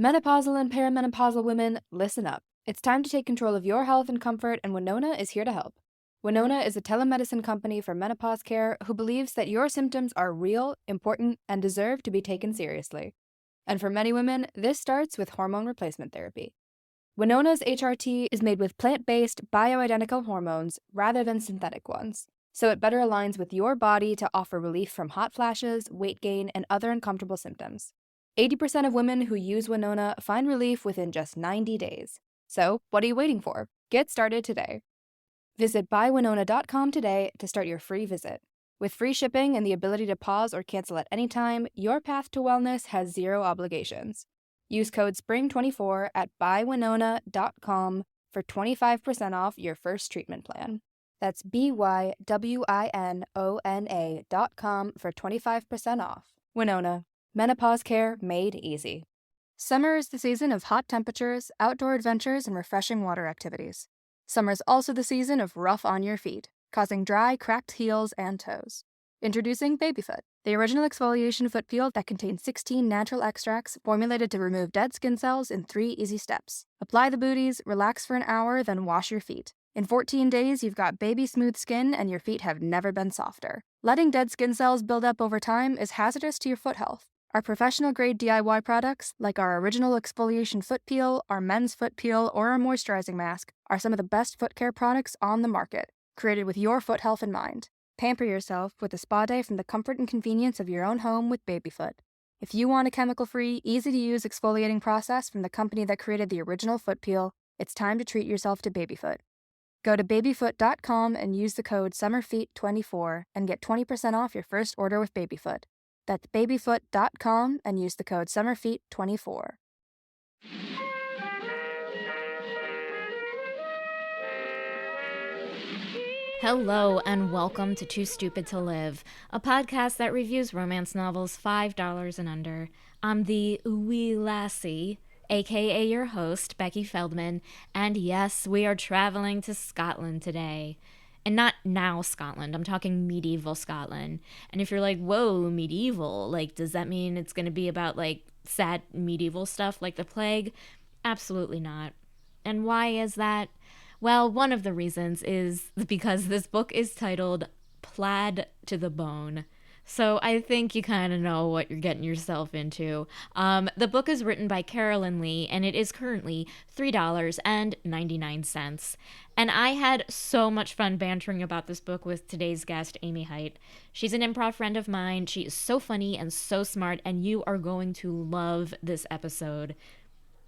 Menopausal and perimenopausal women, listen up. It's time to take control of your health and comfort, and Winona is here to help. Winona is a telemedicine company for menopause care who believes that your symptoms are real, important, and deserve to be taken seriously. And for many women, this starts with hormone replacement therapy. Winona's HRT is made with plant-based, bioidentical hormones rather than synthetic ones, so it better aligns with your body to offer relief from hot flashes, weight gain, and other uncomfortable symptoms. 80% of women who use Winona find relief within just 90 days. So, what are you waiting for? Get started today. Visit buywinona.com today to start your free visit. With free shipping and the ability to pause or cancel at any time, your path to wellness has zero obligations. Use code SPRING24 at buywinona.com for 25% off your first treatment plan. That's BYWINONA.com for 25% off. Winona. Menopause care made easy. Summer is the season of hot temperatures, outdoor adventures, and refreshing water activities. Summer is also the season of rough on your feet, causing dry, cracked heels and toes. Introducing Babyfoot, the original exfoliation foot peel that contains 16 natural extracts formulated to remove dead skin cells in 3 easy steps. Apply the booties, relax for an hour, then wash your feet. In 14 days, you've got baby smooth skin and your feet have never been softer. Letting dead skin cells build up over time is hazardous to your foot health. Our professional-grade DIY products, like our original exfoliation foot peel, our men's foot peel, or our moisturizing mask, are some of the best foot care products on the market, created with your foot health in mind. Pamper yourself with a spa day from the comfort and convenience of your own home with Babyfoot. If you want a chemical-free, easy-to-use exfoliating process from the company that created the original foot peel, it's time to treat yourself to Babyfoot. Go to babyfoot.com and use the code SUMMERFEET24 and get 20% off your first order with Babyfoot. That's babyfoot.com and use the code SUMMERFEET24. Hello and welcome to Too Stupid to Live, a podcast that reviews romance novels $5 and under. I'm the wee lassie, aka your host, Becky Feldman, and yes, we are traveling to Scotland today. And not now Scotland, I'm talking medieval Scotland. And if you're like, whoa, medieval, like, does that mean it's going to be about, like, sad medieval stuff like the plague? Absolutely not. And why is that? Well, one of the reasons is because this book is titled Plaid to the Bone. So I think you kind of know what you're getting yourself into. The book is written by Carolyn Lee, and it is currently $3.99. And I had so much fun bantering about this book with today's guest, Amy Heidt. She's an improv friend of mine. She is so funny and so smart, and you are going to love this episode.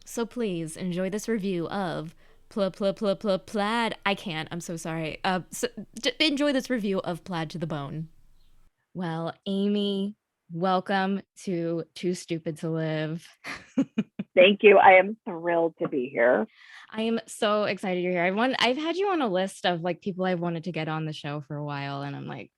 So please enjoy this review of Plaid. I can't. I'm so sorry. Enjoy this review of Plaid to the Bone. Well, Amy, welcome to Too Stupid to Live. Thank you. I am thrilled to be here. I am so excited you're here. I've had you on a list of like people I've wanted to get on the show for a while, and I'm like,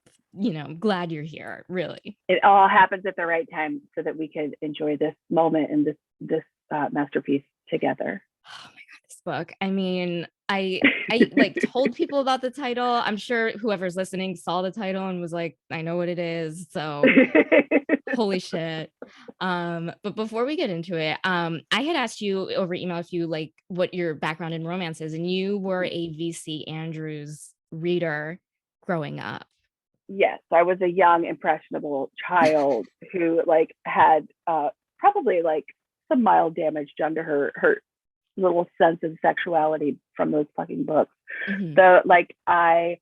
glad you're here. Really, it all happens at the right time so that we could enjoy this moment and this masterpiece together. Oh my god, this book! I mean, I like told people about the title. I'm sure whoever's listening saw the title and was like, I know what it is. So holy shit. But before we get into it, I had asked you over email if you like what your background in romance is, and you were a V.C. Andrews reader growing up. Yes, I was a young, impressionable child who like had probably like some mild damage done to her little sense of sexuality from those fucking books. Mm-hmm. So like they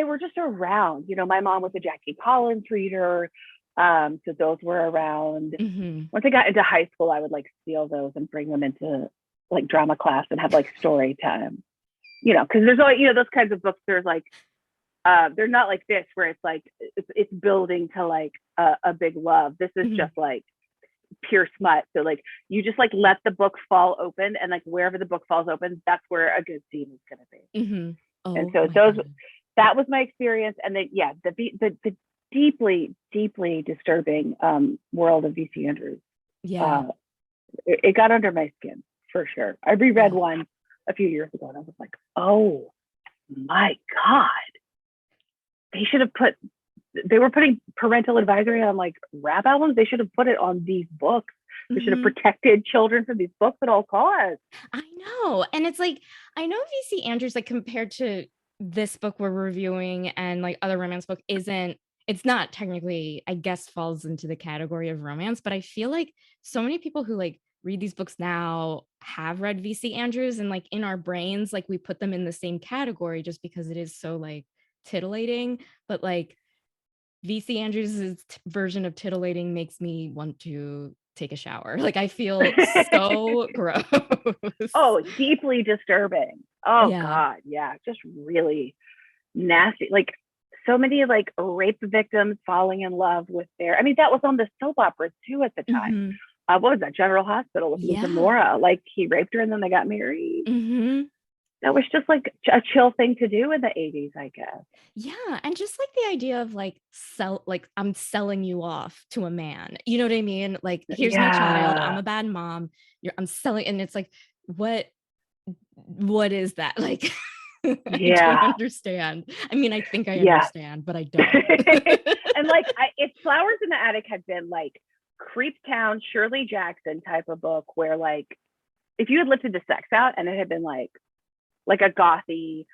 were just around. My mom was a Jackie Collins reader. So those were around. Mm-hmm. Once I got into high school, I would like steal those and bring them into like drama class and have like story time. Because there's always, those kinds of books, there's like they're not like this where it's like it's building to like a big love. This is mm-hmm. just like pure smut. So like you just like let the book fall open, and like wherever the book falls open, that's where a good scene is going to be. Mm-hmm. Oh, and so that was my experience. And then the deeply disturbing world of V.C. Andrews. It got under my skin for sure. I reread one a few years ago and I was like, oh my god, they were putting parental advisory on like rap albums. They should have put it on these books We should have protected children from these books at all costs. I know. And it's like, I know VC Andrews, like compared to this book we're reviewing and like other romance book it's not technically, I guess, falls into the category of romance, but I feel like so many people who like read these books now have read VC Andrews, and like in our brains, like we put them in the same category just because it is so like titillating. But like VC Andrews' version of titillating makes me want to take a shower. Like I feel so gross. Oh, deeply disturbing. Oh Yeah. God, yeah, just really nasty. Like so many like rape victims falling in love with their. I mean, that was on the soap opera too at the time. Mm-hmm. What was that? General Hospital with Lisa Yeah. Mora. Like he raped her and then they got married. Mm-hmm. That was just like a chill thing to do in the 80s, I guess. Yeah, and just like the idea of like I'm selling you off to a man. You know what I mean? Like here's my child, I'm Yeah. a bad mom. I'm selling, and it's like what is that? Like I don't Yeah. understand. I mean, I think I Yeah. understand, but I don't. And like if Flowers in the Attic had been like Creep Town, Shirley Jackson type of book where like if you had lifted the sex out and it had been like a gothy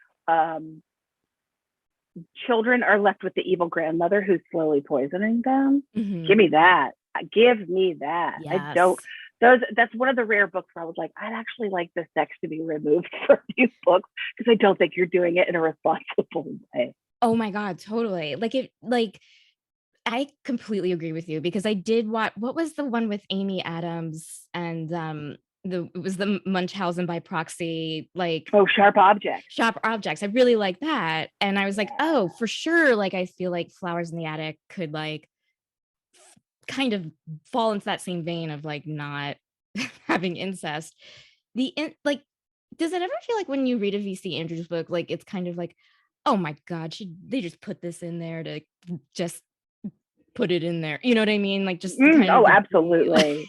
children are left with the evil grandmother who's slowly poisoning them. Mhm. Give me that. Yes. I don't that's one of the rare books where I was like, I'd actually like the sex to be removed from these books because I don't think you're doing it in a responsible way. Oh my God, totally. I completely agree with you because I did what was the one with Amy Adams and it was the Munchausen by proxy, like Sharp Objects. Sharp Objects. I really like that. And I was like, oh, for sure. Like I feel like Flowers in the Attic could like kind of fall into that same vein of like not having incest. Like, does it ever feel like when you read a VC Andrews book, like it's kind of like, oh my God, they just put this in there to just put it in there. You know what I mean? Like just kind of absolutely.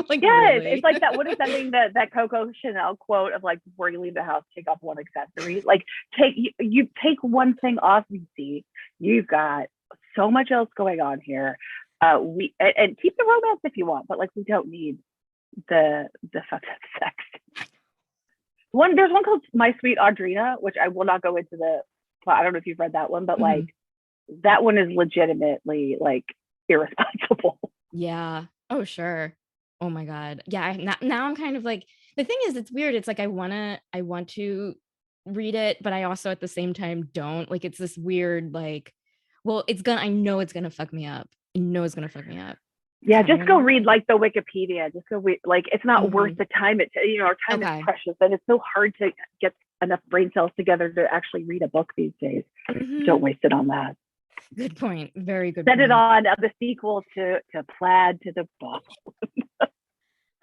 like yes, really. it's like that. What is that thing that Coco Chanel quote of like before you leave the house, take off one accessory. Like you take one thing off. You see, you've got so much else going on here. We and keep the romance if you want, but like we don't need the fucked up sex. There's one called My Sweet Audrina, which I will not go into the plot. I don't know if you've read that one, but like that one is legitimately like irresponsible. Yeah. Oh, sure. Oh my God. Yeah. Now I'm kind of like, the thing is, it's weird. It's like, I want to read it, but I also at the same time don't. Like, it's this weird, like, well, I know it's gonna fuck me up. I know it's gonna fuck me up. Yeah, just go read like the Wikipedia. Just go read, like it's not worth the time. Our time is precious, and it's so hard to get enough brain cells together to actually read a book these days. Don't waste it on that. Good point. Very good. Send it on the sequel to Plaid to the Bone.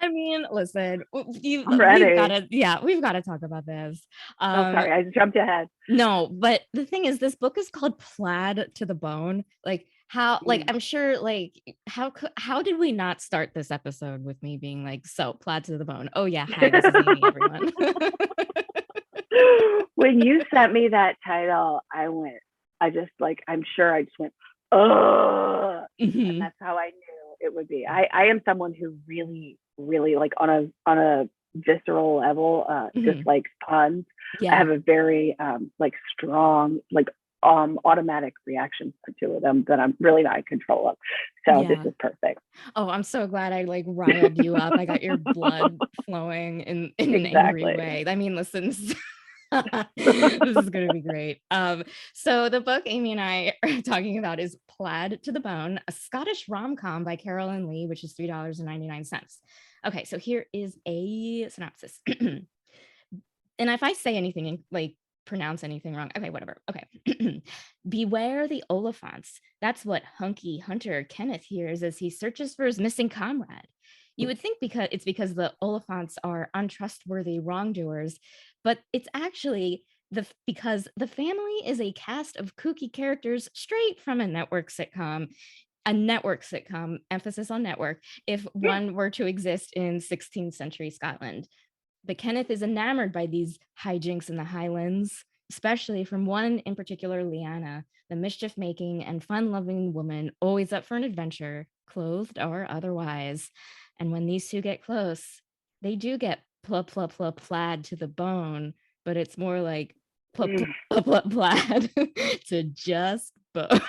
I mean, listen, we've got to talk about this. Sorry, I jumped ahead. No, but the thing is, this book is called Plaid to the Bone. Like how, like I'm sure, like how did we not start this episode with me being like, so Plaid to the Bone? Oh yeah, hi, this is Amy, everyone. When you sent me that title, I'm sure I just went, oh, and that's how I knew it would be. I am someone who really, really like on a visceral level dislikes puns. I have a very like strong like automatic reaction to them that I'm really not in control of. So this is perfect. Oh, I'm so glad I like riled you up. I got your blood flowing in an angry way. I mean, listen, this is going to be great. So the book Amy and I are talking about is Plaid to the Bone, a Scottish rom-com by Carolyn Lee, which is $3.99. Okay, so here is a synopsis. And if I say anything like pronounce anything wrong, okay, whatever. Okay. Beware the Oliphants. That's what hunky hunter Kenneth hears as he searches for his missing comrade. You would think because the Oliphants are untrustworthy wrongdoers, but it's actually because the family is a cast of kooky characters straight from a network sitcom, emphasis on network, if one were to exist in 16th century Scotland. But Kenneth is enamored by these hijinks in the Highlands, especially from one in particular, Leanna, the mischief-making and fun-loving woman always up for an adventure, clothed or otherwise. And when these two get close, they do get plaid to the bone, but it's more like plaid to just bone.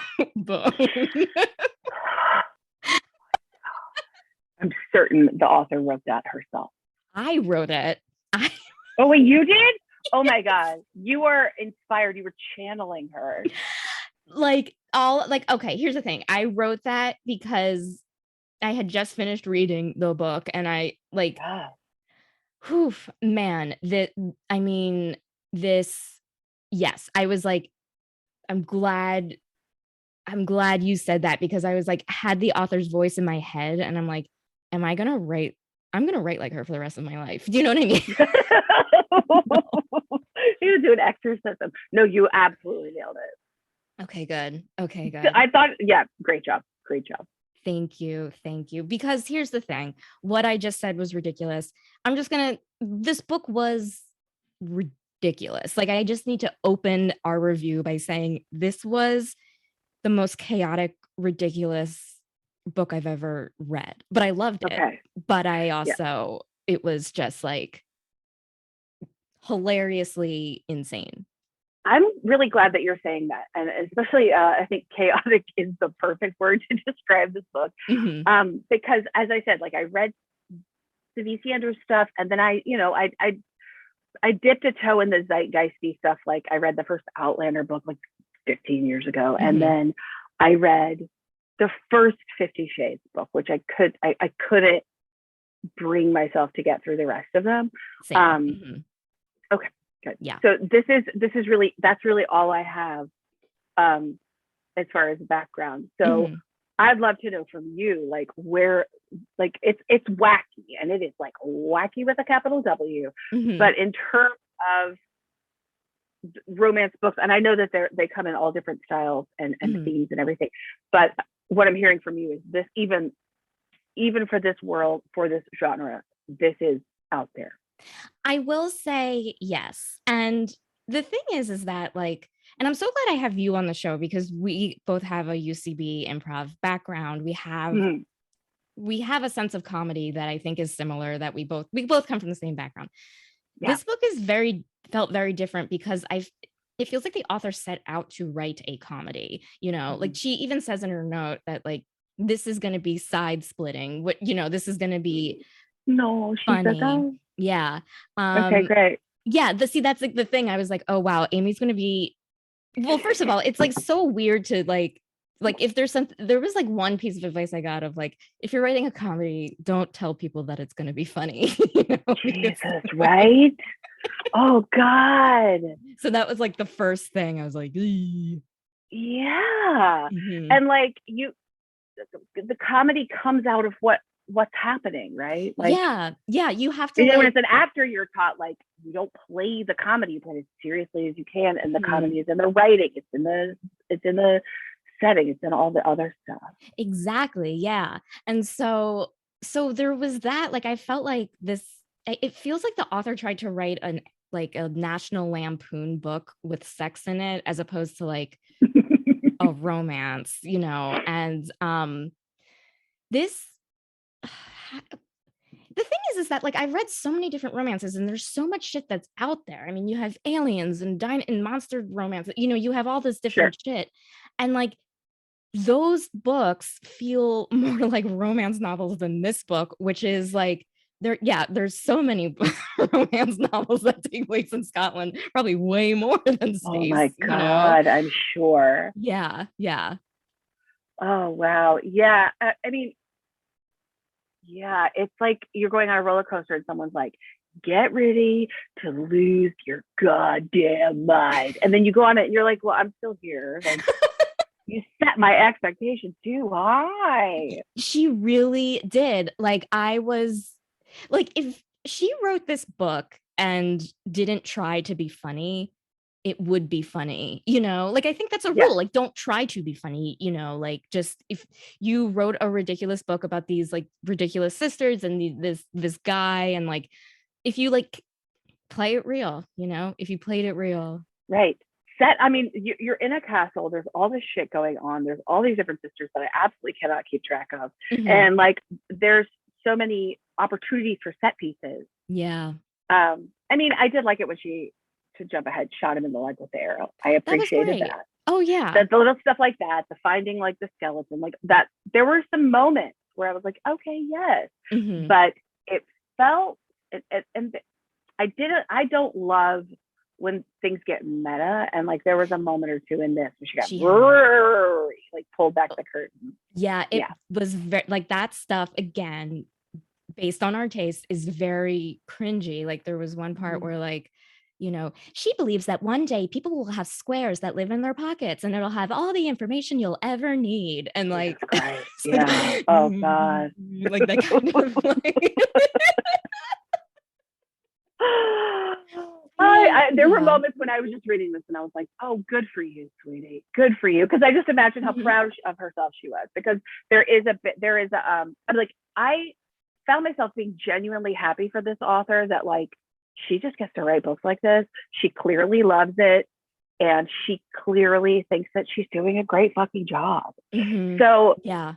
I'm certain the author wrote that herself. I wrote it. Oh, wait, you did? Oh my God. You are inspired. You were channeling her. Okay, here's the thing. I wrote that because I had just finished reading the book and I man, yes, I was like, I'm glad you said that, because I was like, had the author's voice in my head and I'm like, I'm gonna write like her for the rest of my life. Do you know what I mean? You do an exorcism. No, you absolutely nailed it. Okay, good. I thought, yeah, great job. Thank you. Because here's the thing. What I just said was ridiculous. This book was ridiculous. Like, I just need to open our review by saying this was the most chaotic, ridiculous book I've ever read. But I loved it. But I also, it was just like hilariously insane. I'm really glad that you're saying that. And especially, I think chaotic is the perfect word to describe this book. Mm-hmm. Because as I said, like, I read the V.C. Andrews stuff, and then I dipped a toe in the zeitgeisty stuff. Like, I read the first Outlander book like 15 years ago. Mm-hmm. And then I read the first 50 Shades book, which I couldn't bring myself to get through the rest of them. Mm-hmm. Okay, good. Yeah. So that's really all I have as far as background. So mm-hmm. I'd love to know from you, like, where, like, it's wacky, and it is like wacky with a capital W, mm-hmm. but in terms of romance books, and I know that they come in all different styles and mm-hmm. themes and everything, but what I'm hearing from you is this, even for this world, for this genre, this is out there. I will say yes. And the thing is that, like, and I'm so glad I have you on the show, because we both have a UCB improv background. We have a sense of comedy that I think is similar, that we both come from the same background. Yeah. This book is felt very different because it feels like the author set out to write a comedy, you know, mm-hmm. like she even says in her note that, like, this is going to be side splitting. This is going to be she funny. Said that? Yeah. Okay, great. Yeah. That's like the thing. I was like, oh wow, Amy's going to be, well, first of all, it's like so weird to like if there was like one piece of advice I got of, like, if you're writing a comedy, don't tell people that it's going to be funny. You know? Jesus, right? Oh God. So that was like the first thing I was like, eee. Yeah. Mm-hmm. And like the comedy comes out of what's happening, right? Like, yeah, you have to, when it's an actor, you're taught, like, you don't play the comedy, you play it as seriously as you can, and the comedy is in the writing, it's in the setting, it's in all the other stuff. Exactly. Yeah. And so there was that, like, I felt like it feels like the author tried to write a National Lampoon book with sex in it, as opposed to like a romance, you know. And this the thing is that, like, I've read so many different romances, and there's so much shit that's out there. I mean, you have aliens and monster romance, you know, you have all this different shit. And like, those books feel more like romance novels than this book, which is like, there's so many romance novels that take place in Scotland, probably way more than Stace. Oh my God, you know? I'm sure. Yeah. Oh wow. Yeah. I mean, yeah, it's like you're going on a roller coaster and someone's like, get ready to lose your goddamn mind. And then you go on it and you're like, well, I'm still here. Like, you set my expectations too high. She really did. Like, I was like, if she wrote this book and didn't try to be funny, it would be funny, you know. Like, I think that's a rule. Like, don't try to be funny, you know. Like, just, if you wrote a ridiculous book about these like ridiculous sisters and this guy, and like, if you like play it real, you know, if you played it real, right. I mean, you're in a castle, there's all this shit going on, there's all these different sisters that I absolutely cannot keep track of, mm-hmm. and like, there's so many opportunities for set pieces. Yeah. I mean, I did like it when she, to jump ahead, shot him in the leg with the arrow. I appreciated that. Oh yeah. The little stuff like that, the finding like the skeleton, like that. There were some moments where I was like, okay, yes, but it felt, and I don't love when things get meta, and like there was a moment or two in this where she got like pulled back the curtain. Yeah, it was very like that stuff again, based on our taste, is very cringy. Like there was one part where like, you know, she believes that one day people will have squares that live in their pockets and it'll have all the information you'll ever need. And like, yeah, oh god, like that kind of like. There were moments when I was just reading this and I was like, oh, good for you, sweetie, good for you, because I just imagined how proud of herself she was, because like I found myself being genuinely happy for this author, that like she just gets to write books like this. She clearly loves it, and she clearly thinks that she's doing a great fucking job. So yeah,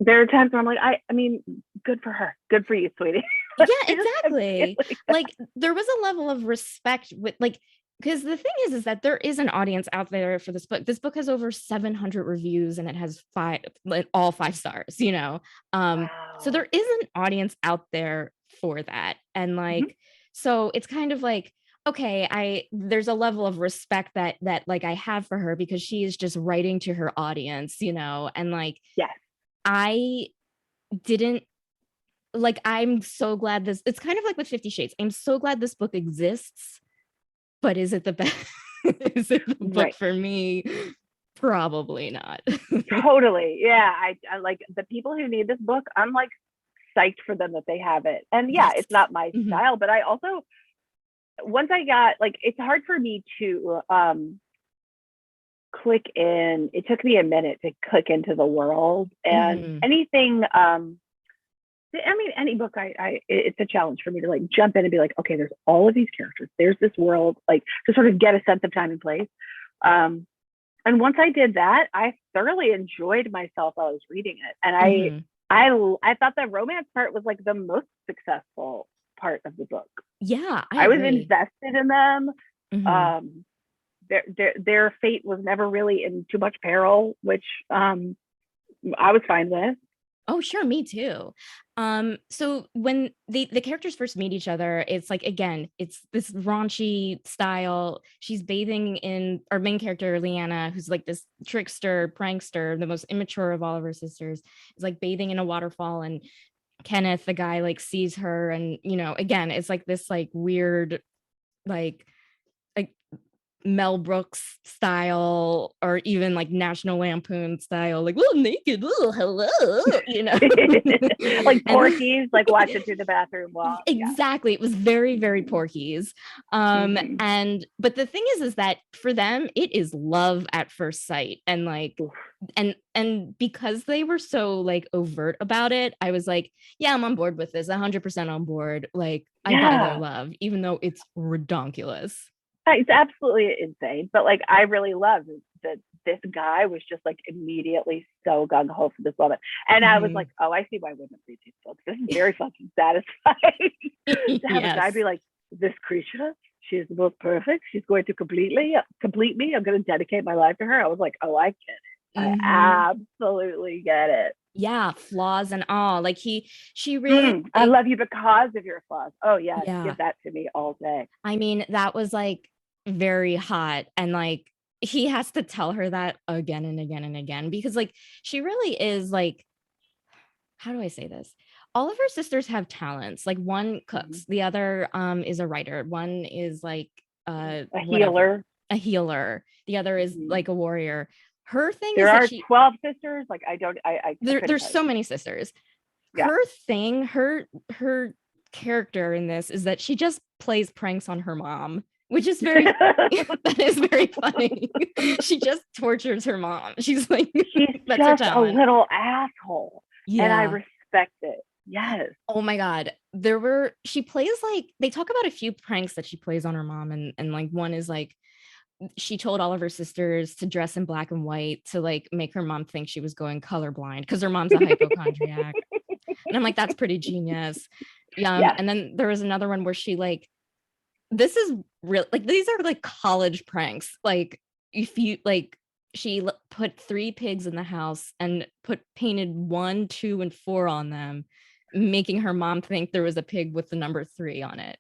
there are times where I'm like, I mean, good for her, good for you, sweetie. Yeah, exactly. Like there was a level of respect with like, because the thing is that there is an audience out there for this book. This book has over 700 reviews and it has all 5 stars, you know? Wow. So there is an audience out there for that. And like, so it's kind of like, okay, there's a level of respect that like I have for her, because she is just writing to her audience, you know? And like, yes, I didn't, like, I'm so glad it's kind of like with 50 Shades. I'm so glad this book exists, but is it the best? Is it the book for me? Probably not. Totally. Yeah. I like the people who need this book. I'm like psyched for them that they have it. And yeah, it's not my style, but I also, once I got, like, it's hard for me to click in. It took me a minute to click into the world, and anything, I mean, any book, it's a challenge for me to like jump in and be like, okay, there's all of these characters, there's this world, like to sort of get a sense of time and place. And once I did that, I thoroughly enjoyed myself while I was reading it. And I thought the romance part was like the most successful part of the book. Yeah, I was invested in them. Their fate was never really in too much peril, which I was fine with. Oh, sure. Me too. So when the characters first meet each other, it's like, again, it's this raunchy style. She's bathing in our main character, Leanna, who's like this trickster, prankster, the most immature of all of her sisters, is like bathing in a waterfall. And Kenneth, the guy, like sees her. And, you know, again, it's like this like weird, like Mel Brooks style, or even like National Lampoon style, like, well, naked, oh, hello, you know, like Porky's, like watching through the bathroom wall. Exactly. Yeah. It was very, very Porky's. And but the thing is that for them, it is love at first sight. And like, and because they were so like overt about it, I was like, yeah, I'm on board with this, 100% on board. Like, I buy their love, even though it's redonkulous. It's absolutely insane, but like I really loved that this guy was just like immediately so gung-ho for this woman, and I was like, oh, I see why women read these books. This is very fucking satisfying to have a guy be like, this creature, she is the most perfect, she's going to complete me, I'm going to dedicate my life to her. I was like, oh, I get it. I absolutely get it. Yeah, flaws and all. Like she really I love you because of your flaws. Oh yeah, give that to me all day. I mean, that was like very hot, and like he has to tell her that again and again and again, because like she really is like, how do I say this? All of her sisters have talents. Like one cooks, the other is a writer, one is like a healer. The other is like a warrior. Her thing there is are 12 sisters. Like there's so many sisters. Her thing, her character in this is that she just plays pranks on her mom, which is that is very funny. She just tortures her mom. She's like, she's just a little asshole. And I respect it. Yes. Oh my God. She plays like, they talk about a few pranks that she plays on her mom. And like one is like, she told all of her sisters to dress in black and white to like make her mom think she was going colorblind because her mom's a hypochondriac. And I'm like, that's pretty genius. Yes. And then there was another one where she like, this is real, like these are like college pranks. Like if you like, she put 3 pigs in the house and painted 1, 2, and 4 on them, making her mom think there was a pig with the number 3 on it.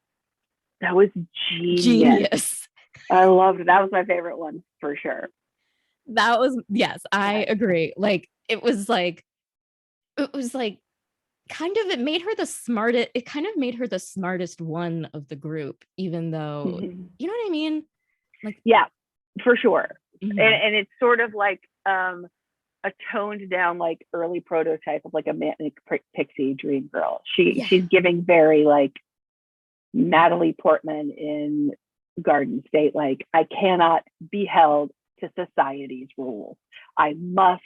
That was genius. I loved it. That was my favorite one for sure. That was, yes, I agree. Like it was like kind of, it made her the smartest, it kind of made her the smartest one of the group, even though, you know what I mean? Like, yeah, for sure. And it's sort of like a toned down, like early prototype of like a manic pixie dream girl. She's giving very like Natalie Portman in Garden State. Like, I cannot be held to society's rules. I must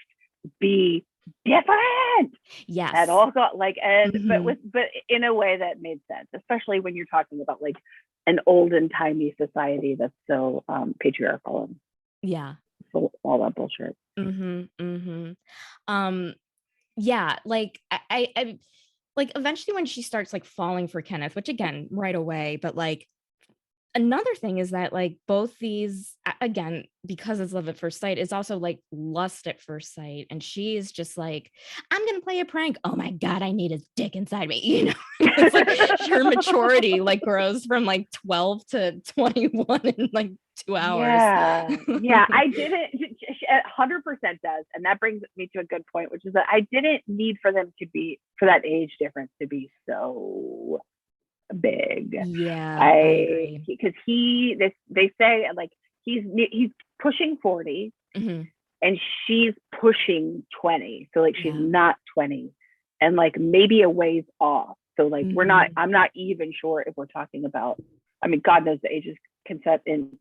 be different. Yes. At all got like, and but in a way that made sense, especially when you're talking about like an olden timey society that's so patriarchal and so all that bullshit. Yeah, like I like eventually when she starts like falling for Kenneth, which again right away, but like another thing is that like both these, again, because it's love at first sight, is also like lust at first sight, and she is just like, I'm gonna play a prank. Oh my god, I need a dick inside me, you know. It's like her maturity like grows from like 12 to 21 in like 2 hours. I didn't. 100% does, and that brings me to a good point, which is that I didn't need for that age difference to be so big. I agree. Because they say like he's pushing 40 and she's pushing 20, so like she's not 20 and like maybe a ways off, so like I'm not even sure if we're talking about, I mean, God knows the ages consent in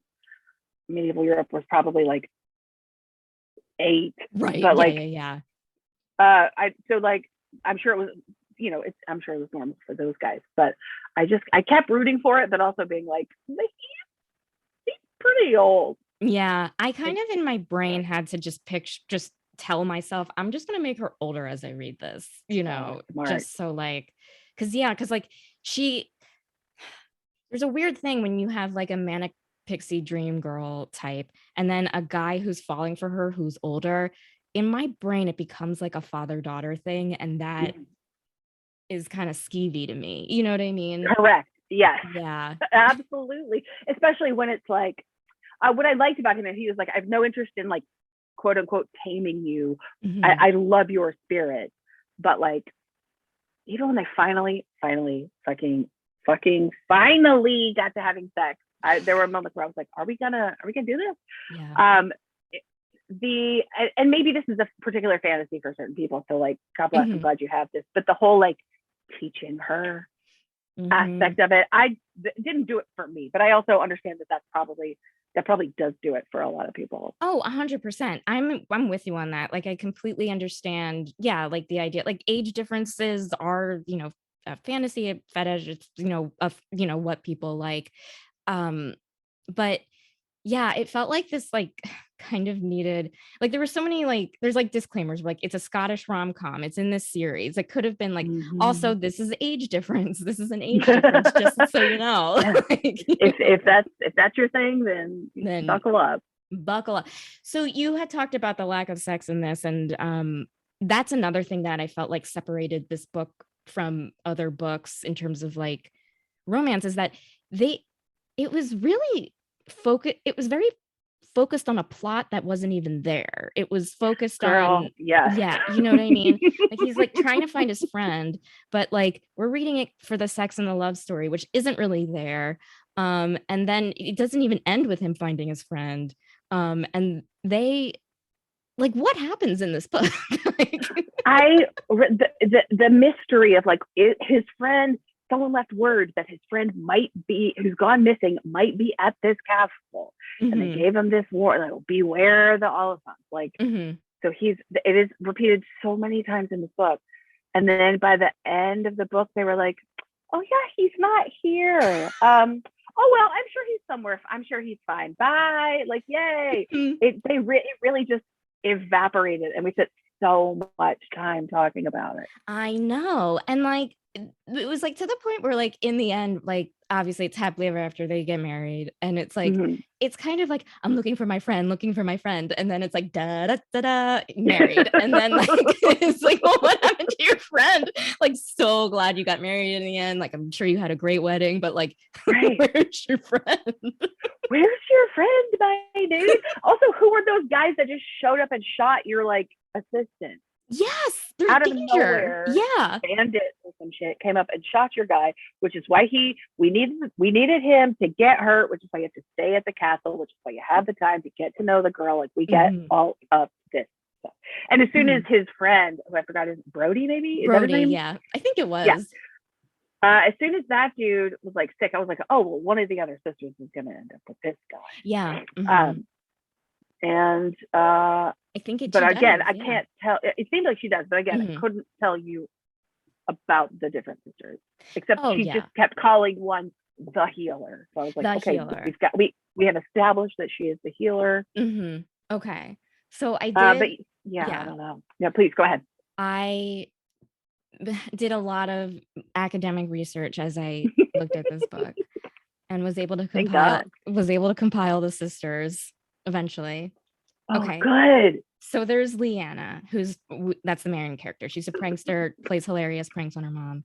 medieval Europe was probably like 8, right? But like so like I'm sure it was, you know, I'm sure it was normal for those guys, but I kept rooting for it, but also being like, he's pretty old. Yeah, I kind of in my brain had to just tell myself, I'm just gonna make her older as I read this, you know, just so like, because like there's a weird thing when you have like a manic pixie dream girl type and then a guy who's falling for her who's older. In my brain, it becomes like a father-daughter thing, and that is kind of skeevy to me. You know what I mean? Correct. Yes. Yeah. Absolutely. Especially when it's like, what I liked about him is he was like, I have no interest in like, quote unquote, taming you. I love your spirit. But like, even when they finally got to having sex, there were moments where I was like, are we gonna do this? Yeah. And maybe this is a particular fantasy for certain people, so like, God bless, I'm glad you have this, but the whole like teaching her aspect of it, didn't do it for me, but I also understand that probably does do it for a lot of people. Oh, 100%. I'm with you on that. Like, I completely understand. Yeah, like the idea, like age differences are, you know, a fantasy, a fetish, it's, you know, what people like. But yeah, it felt like this like kind of needed, like there were so many like, there's like disclaimers like it's a Scottish rom-com, it's in this series. It could have been like, also this is age difference, this is an age difference, just so you know. Like, if that's your thing, then buckle up. So you had talked about the lack of sex in this, and that's another thing that I felt like separated this book from other books in terms of like romance, is that it was very focused on a plot that wasn't even there. It was focused on, you know what I mean? Like he's like trying to find his friend, but like we're reading it for the sex and the love story, which isn't really there. And then it doesn't even end with him finding his friend. And they, like, what happens in this book? Like, the mystery of like his friend, someone left word that his friend who's gone missing, might be at this castle, and they gave him this warning, like, beware the Oliphants. Like, so it is repeated so many times in this book, and then by the end of the book, they were like, "Oh yeah, he's not here. Oh well, I'm sure he's somewhere. I'm sure he's fine. Bye." Like, yay! It really just evaporated, and we said so much time talking about it. I know. And like it was like to the point where like in the end, like obviously it's happily ever after they get married. And it's like it's kind of like I'm looking for my friend, looking for my friend. And then it's like da da da da married. And then like it's like, well, what happened to your friend? Like so glad you got married in the end. Like I'm sure you had a great wedding, but like where's your friend? Where's your friend, my dude? Also, who were those guys that just showed up and shot your like assistant? Yes, they're out of danger. nowhere. Yeah, bandits or some shit came up and shot your guy, which is why we needed him to get hurt, which is why you have to stay at the castle, which is why you have the time to get to know the girl. Like we get all of this stuff. And as soon as his friend, who I forgot his Brody, maybe is Brody, that his name? Yeah, I think it was. Yeah. As soon as that dude was like sick, I was like, oh well, one of the other sisters is gonna end up with this guy. Yeah. And I think it. But again, I can't tell. It seems like she does, but again, I couldn't tell you about the different sisters, except she just kept calling one the healer. So I was like, okay, healer. we have established that she is the healer. Okay, so I did. But I don't know. Yeah, please go ahead. I did a lot of academic research as I looked at this book, and was able to compile the sisters eventually. Oh, okay, good. So there's Leanna, that's the main character. She's a prankster, plays hilarious pranks on her mom.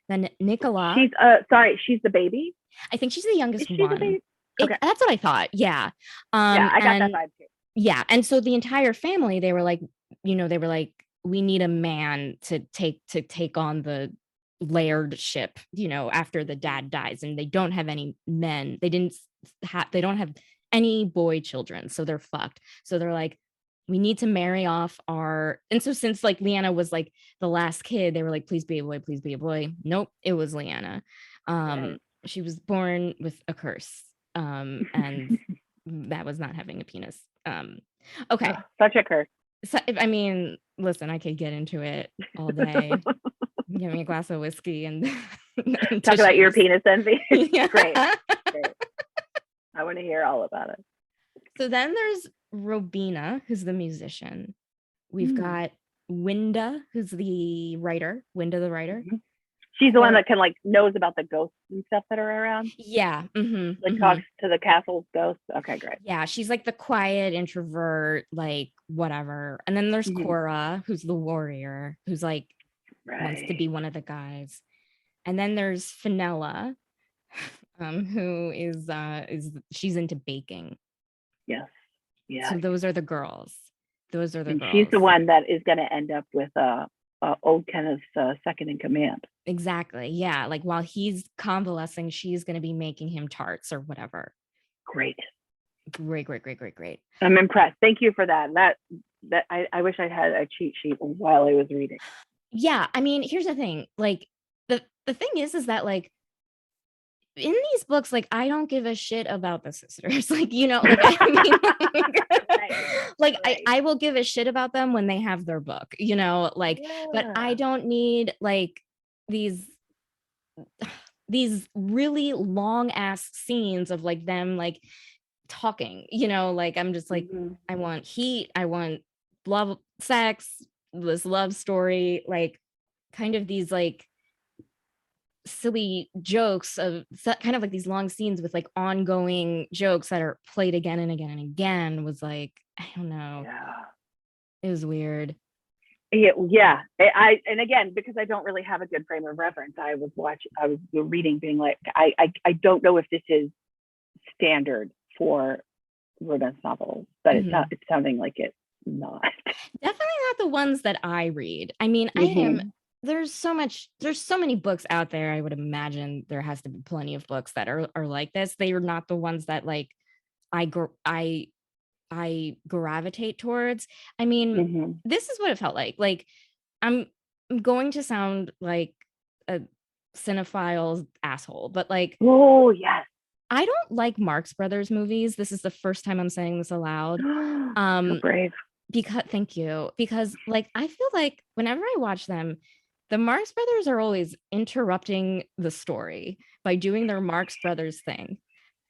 Then Nicola. She's the baby. I think she's the youngest one. The baby? Okay. That's what I thought. Yeah. I got that vibe too. Yeah, and so the entire family, they were like, we need a man to take on the lairdship, after the dad dies, and they don't have any men. They don't have any boy children, so they're fucked. So they're like, we need to marry off and so since like Leanna was like the last kid, they were like, please be a boy, please be a boy. Nope, it was Leanna. She was born with a curse, and that was not having a penis. Okay, such a curse. So, I mean, listen, I could get into it all day. Give me a glass of whiskey and talk about your penis envy. Yeah. Great. I want to hear all about it. So then there's Robina, who's the musician. We've got Winda, who's the writer. Winda, the writer. She's the one that knows about the ghosts and stuff that are around. Yeah. Talks to the castle's ghosts. Okay, great. Yeah, she's like the quiet introvert, like whatever. And then there's Cora, who's the warrior, who's like wants to be one of the guys. And then there's Fenella, who is she's into baking. Yes. Yeah. So those are the girls. Girls. She's the one that is going to end up with old Kenneth's second in command. Exactly. Yeah. Like while he's convalescing, she's going to be making him tarts or whatever. Great. I'm impressed. Thank you for that. That I wish I had a cheat sheet while I was reading. Yeah. I mean, here's the thing. Like the thing is that like in these books, like I don't give a shit about the sisters. Like, I will give a shit about them when they have their book, but I don't need like these really long ass scenes of like them like talking, like I'm just like, I want heat, I want love, sex, this love story, like kind of these like silly jokes of kind of like these long scenes with like ongoing jokes that are played again and again and again was like, I don't know. Yeah. It was weird. Yeah. And again, because I don't really have a good frame of reference, I was reading being like, I don't know if this is standard for romance novels, but it's sounding like it's not. Definitely not the ones that I read. I mean, there's so many books out there. I would imagine there has to be plenty of books that are like this. They are not the ones that like I gravitate towards. I mean, this is what it felt like. Like I'm going to sound like a cinephile asshole, but like, oh yes, I don't like Marx Brothers movies. This is the first time I'm saying this aloud. So brave. Thank you. Because like I feel like whenever I watch them, the Marx Brothers are always interrupting the story by doing their Marx Brothers thing.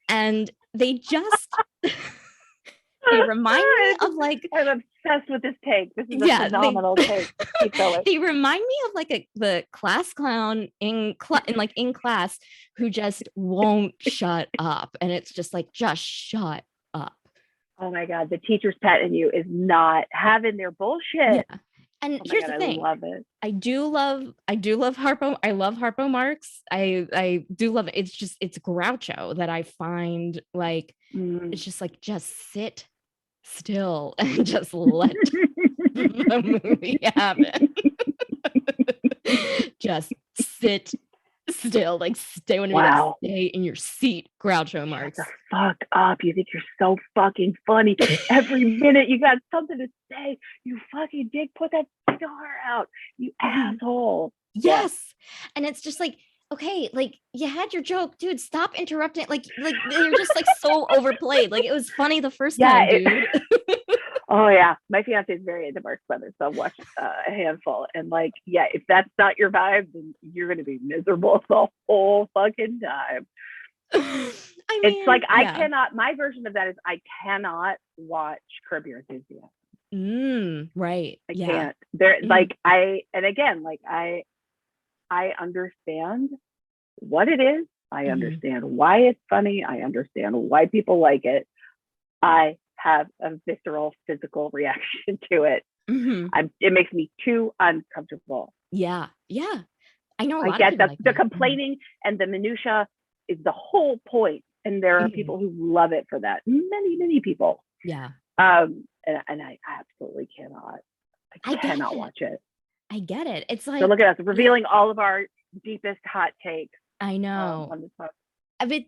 And they just they remind me of like I'm obsessed with this take. This is a phenomenal take. Keep going. They remind me of like the class clown in class who just won't shut up, and it's just like, just shut up. Oh my God, the teacher's pet in you is not having their bullshit. Yeah. And here's the thing. I love it. I do love Harpo. I love Harpo Marx. I do love it. It's Groucho that I find like, it's just like, just sit still and just let the movie happen. Just sit still, like stay in your seat, Groucho Marx. Shut the fuck up. You think you're so fucking funny. Every minute you got something to say. You fucking dick, put that cigar out, you asshole. Yes. And it's just like, okay, like you had your joke, dude, stop interrupting. Like you're just like so overplayed. Like it was funny the first time, dude. Oh yeah, my fiance is very into Marx Brothers, so I've watched a handful, and like, yeah, if that's not your vibe, then you're gonna be miserable the whole fucking time. I mean, it's like, I cannot. My version of that is I cannot watch Curb Your Enthusiasm. Right. I can't. There, like I understand what it is. I understand why it's funny. I understand why people like it. I have a visceral physical reaction to it. It makes me too uncomfortable. Yeah. I know. I get that the complaining and the minutia is the whole point, and there are people who love it for that. Many people. Yeah. And I absolutely cannot. I cannot watch it. I get it. It's like, so look at us revealing all of our deepest hot takes. I know. On this podcast. But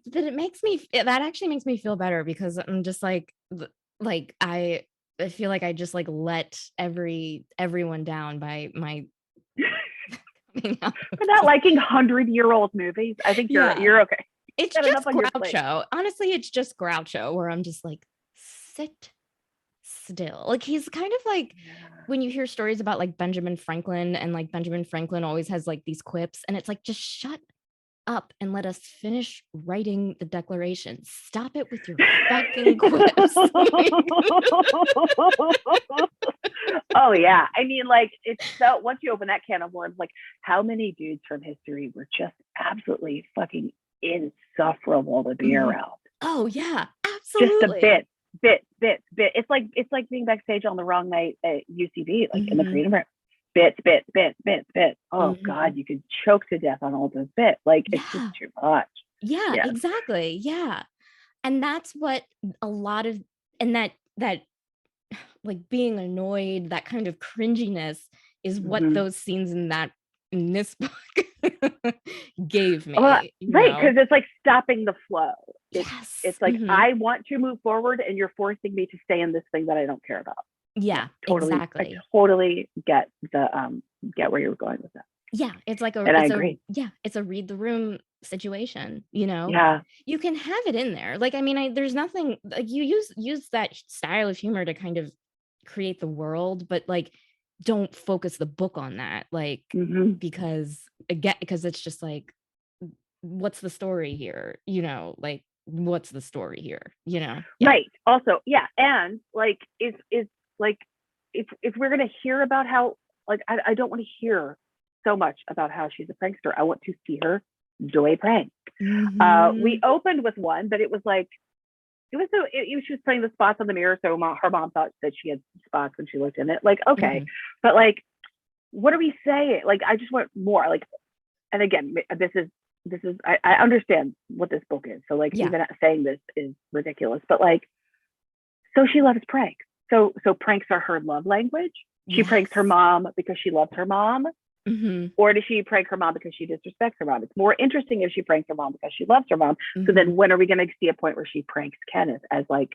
that actually makes me feel better, because I'm just like I feel like I just like let everyone down by my for not liking 100-year-old movies. I think you're okay. It's just Groucho. Honestly, it's just Groucho, where I'm just like, sit still. Like he's kind of like when you hear stories about like Benjamin Franklin, and like Benjamin Franklin always has like these quips, and it's like, just shut up and let us finish writing the Declaration. Stop it with your fucking quips. Oh yeah, I mean, like, it's so, once you open that can of worms, like, how many dudes from history were just absolutely fucking insufferable to be around? Oh yeah, absolutely. Just a bit. It's like being backstage on the wrong night at UCB, like in the green room. Bit. Oh God, you could choke to death on all those bits. Like, it's just too much. Yeah, exactly. Yeah. And that's what a lot of, and that like being annoyed, that kind of cringiness is what those scenes in this book gave me. Right, because it's like stopping the flow. It's like, I want to move forward, and you're forcing me to stay in this thing that I don't care about. Yeah, totally, exactly. I totally get where you're going with that. Yeah, it's like I agree. It's a read the room situation, you know? Yeah. You can have it in there. Like, I mean, there's nothing, like, you use that style of humor to kind of create the world, but like, don't focus the book on that. Like, because it's just like, what's the story here? You know, like, what's the story here? You know? Yeah. Right. Also, yeah. And like, is like, if we're going to hear about how, like, I don't want to hear so much about how she's a prankster. I want to see her do a prank. We opened with one, but it was like, she was putting the spots on the mirror, so her mom thought that she had spots when she looked in it. Like, okay, but like, what are we saying? Like, I just want more. Like, and again, this is I understand what this book is, so like, even saying this is ridiculous, but like, so she loves pranks. So pranks are her love language. She pranks her mom because she loves her mom. Or does she prank her mom because she disrespects her mom? It's more interesting if she pranks her mom because she loves her mom. So then when are we going to see a point where she pranks Kenneth as like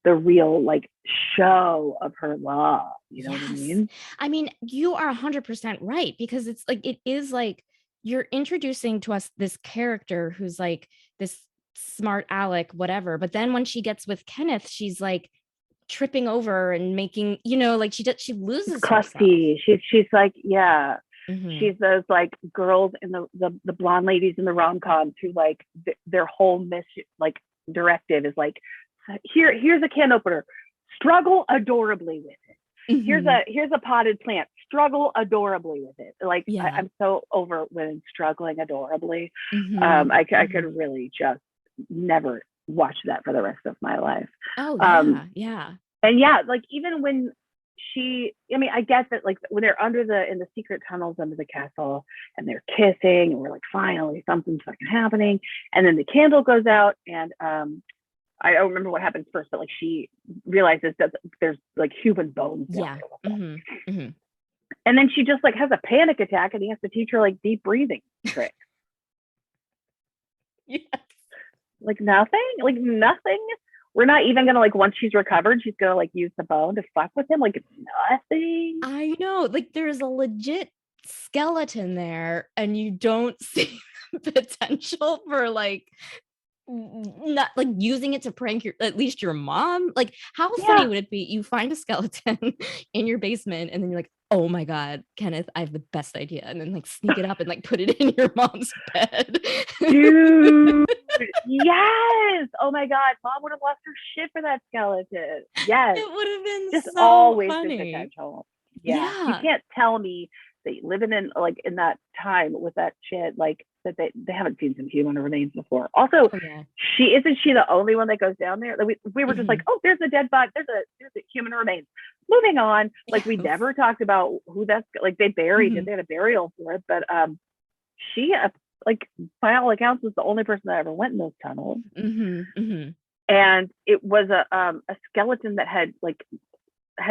the real like show of her love? You know what I mean? I mean, you are 100% right, because it's like, it is like, you're introducing to us this character who's like this smart aleck, whatever. But then when she gets with Kenneth, she's like tripping over and making, you know, like she loses crusty. She's like, she's those like girls in the blonde ladies in the rom-coms who like their whole mission, like directive is like, here's a can opener, struggle adorably with it. here's a potted plant. Struggle adorably with it. Like Yeah. I'm so over women struggling adorably. I could really just never watch that for the rest of my life. Oh yeah, yeah. And yeah, like even when I guess that like when they're in the secret tunnels under the castle and they're kissing and we're like, finally something's fucking happening. And then the candle goes out and I don't remember what happens first, but like she realizes that there's like human bones. Yeah. And then she just like has a panic attack and he has to teach her like deep breathing tricks. Yes. Like nothing. We're not even gonna like once she's recovered, she's gonna like use the bone to fuck with him. Like nothing. I know. Like there's a legit skeleton there, and you don't see the potential for like not like using it to prank at least your mom. Like how funny would it be? You find a skeleton in your basement, and then you're like, oh my god, Kenneth, I have the best idea, and then like sneak it up and like put it in your mom's bed. Dude. Yes. Oh my god, mom would have lost her shit for that skeleton. Yes. It would have been just so always funny. Potential. Yeah. You can't tell me that living in like in that time with that shit, like that they haven't seen some human remains before. Also, she the only one that goes down there? Like, we were just like, oh, there's a dead body, there's a human remains. Moving on. Like we never talked about who that's like they buried and they had a burial for it, but she like by all accounts was the only person that ever went in those tunnels. And it was a skeleton that had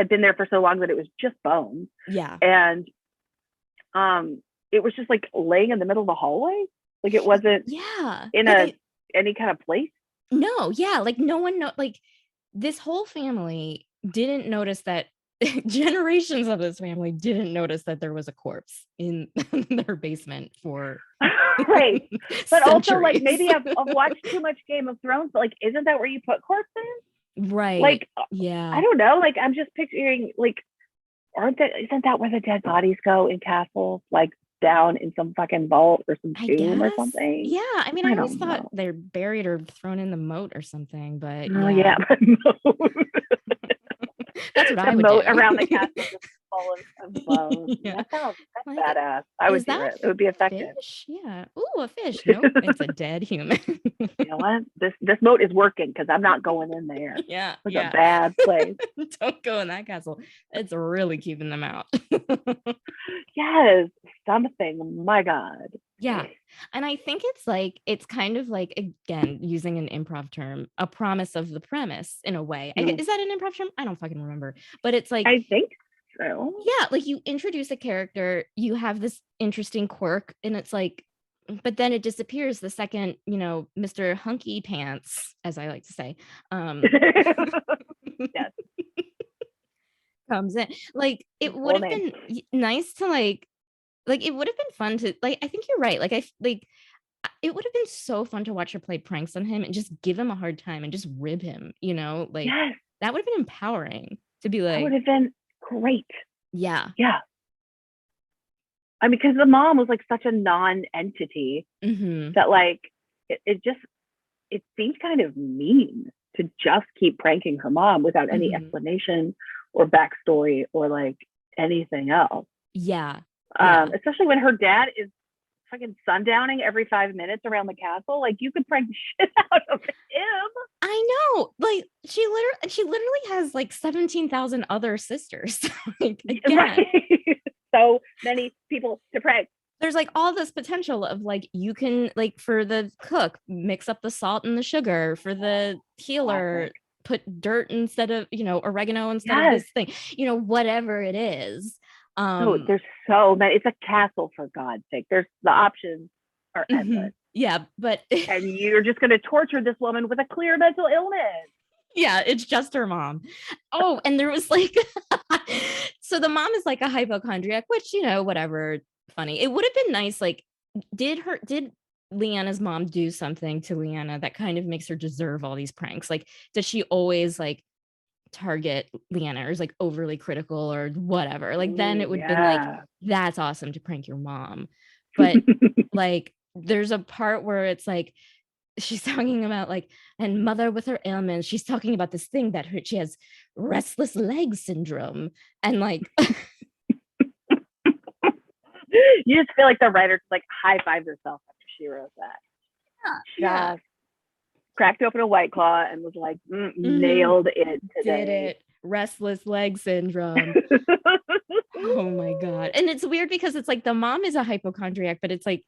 been there for so long that it was just bones. Yeah. And it was just like laying in the middle of the hallway. Like it wasn't in any kind of place. No, yeah, like no one like this whole family didn't notice that generations of this family didn't notice that there was a corpse in their basement for right. But centuries. Also like maybe I've watched too much Game of Thrones, but like isn't that where you put corpses? Right. Like yeah. I don't know. Like I'm just picturing like isn't that where the dead bodies go in castles? Like down in some fucking vault or some tomb or something. Yeah, I mean, I always thought they're buried or thrown in the moat or something, but that's what I would do. Around the castle just full of bones. That's like, badass. I would do it. It would be effective. Fish? Yeah. Ooh, a fish. Nope, it's a dead human. You know what? This moat is working because I'm not going in there. Yeah. It's a bad place. Don't go in that castle. It's really keeping them out. Yes, something. My God. Yeah. And I think it's kind of like, again, using an improv term, a promise of the premise in a way. Is that an improv term? I don't fucking remember. But it's like, I think so. Yeah, like you introduce a character, you have this interesting quirk, and it's like, but then it disappears the second, Mr. Hunky Pants, as I like to say, yes. comes in. Like it would have been nice to like it would have been fun to like. I think you're right. Like it would have been so fun to watch her play pranks on him and just give him a hard time and just rib him. Like that would have been empowering to be like. That would have been great. Yeah. I mean, because the mom was like such a non-entity that like it seemed kind of mean to just keep pranking her mom without any explanation or backstory or like anything else. Yeah. Especially when her dad is fucking sundowning every 5 minutes around the castle. Like you could prank the shit out of him. I know. Like she literally has like 17,000 other sisters. Like again. Right. So many people to prank. There's like all this potential of like you can like for the cook mix up the salt and the sugar, for the healer put dirt instead of oregano instead of this thing, whatever it is. There's so many. It's a castle, for God's sake. There's the options are endless. Yeah, but and you're just going to torture this woman with a clear mental illness. Yeah, it's just her mom. Oh, and there was like, so the mom is like a hypochondriac, which whatever, funny. It would have been nice. Like, did Leanna's mom do something to Leanna that kind of makes her deserve all these pranks? Like, does she always like target Leanna or is like overly critical or whatever? Like, then it would have been like, that's awesome to prank your mom. But like, there's a part where it's like she's talking about like, and mother with her ailments, she's talking about this thing that she has restless leg syndrome, and like You just feel like the writer like high fived herself after she wrote that. yeah, Just cracked open a White Claw and was like, nailed it today. did it, restless leg syndrome. Oh my god. And it's weird because it's like the mom is a hypochondriac, but it's like,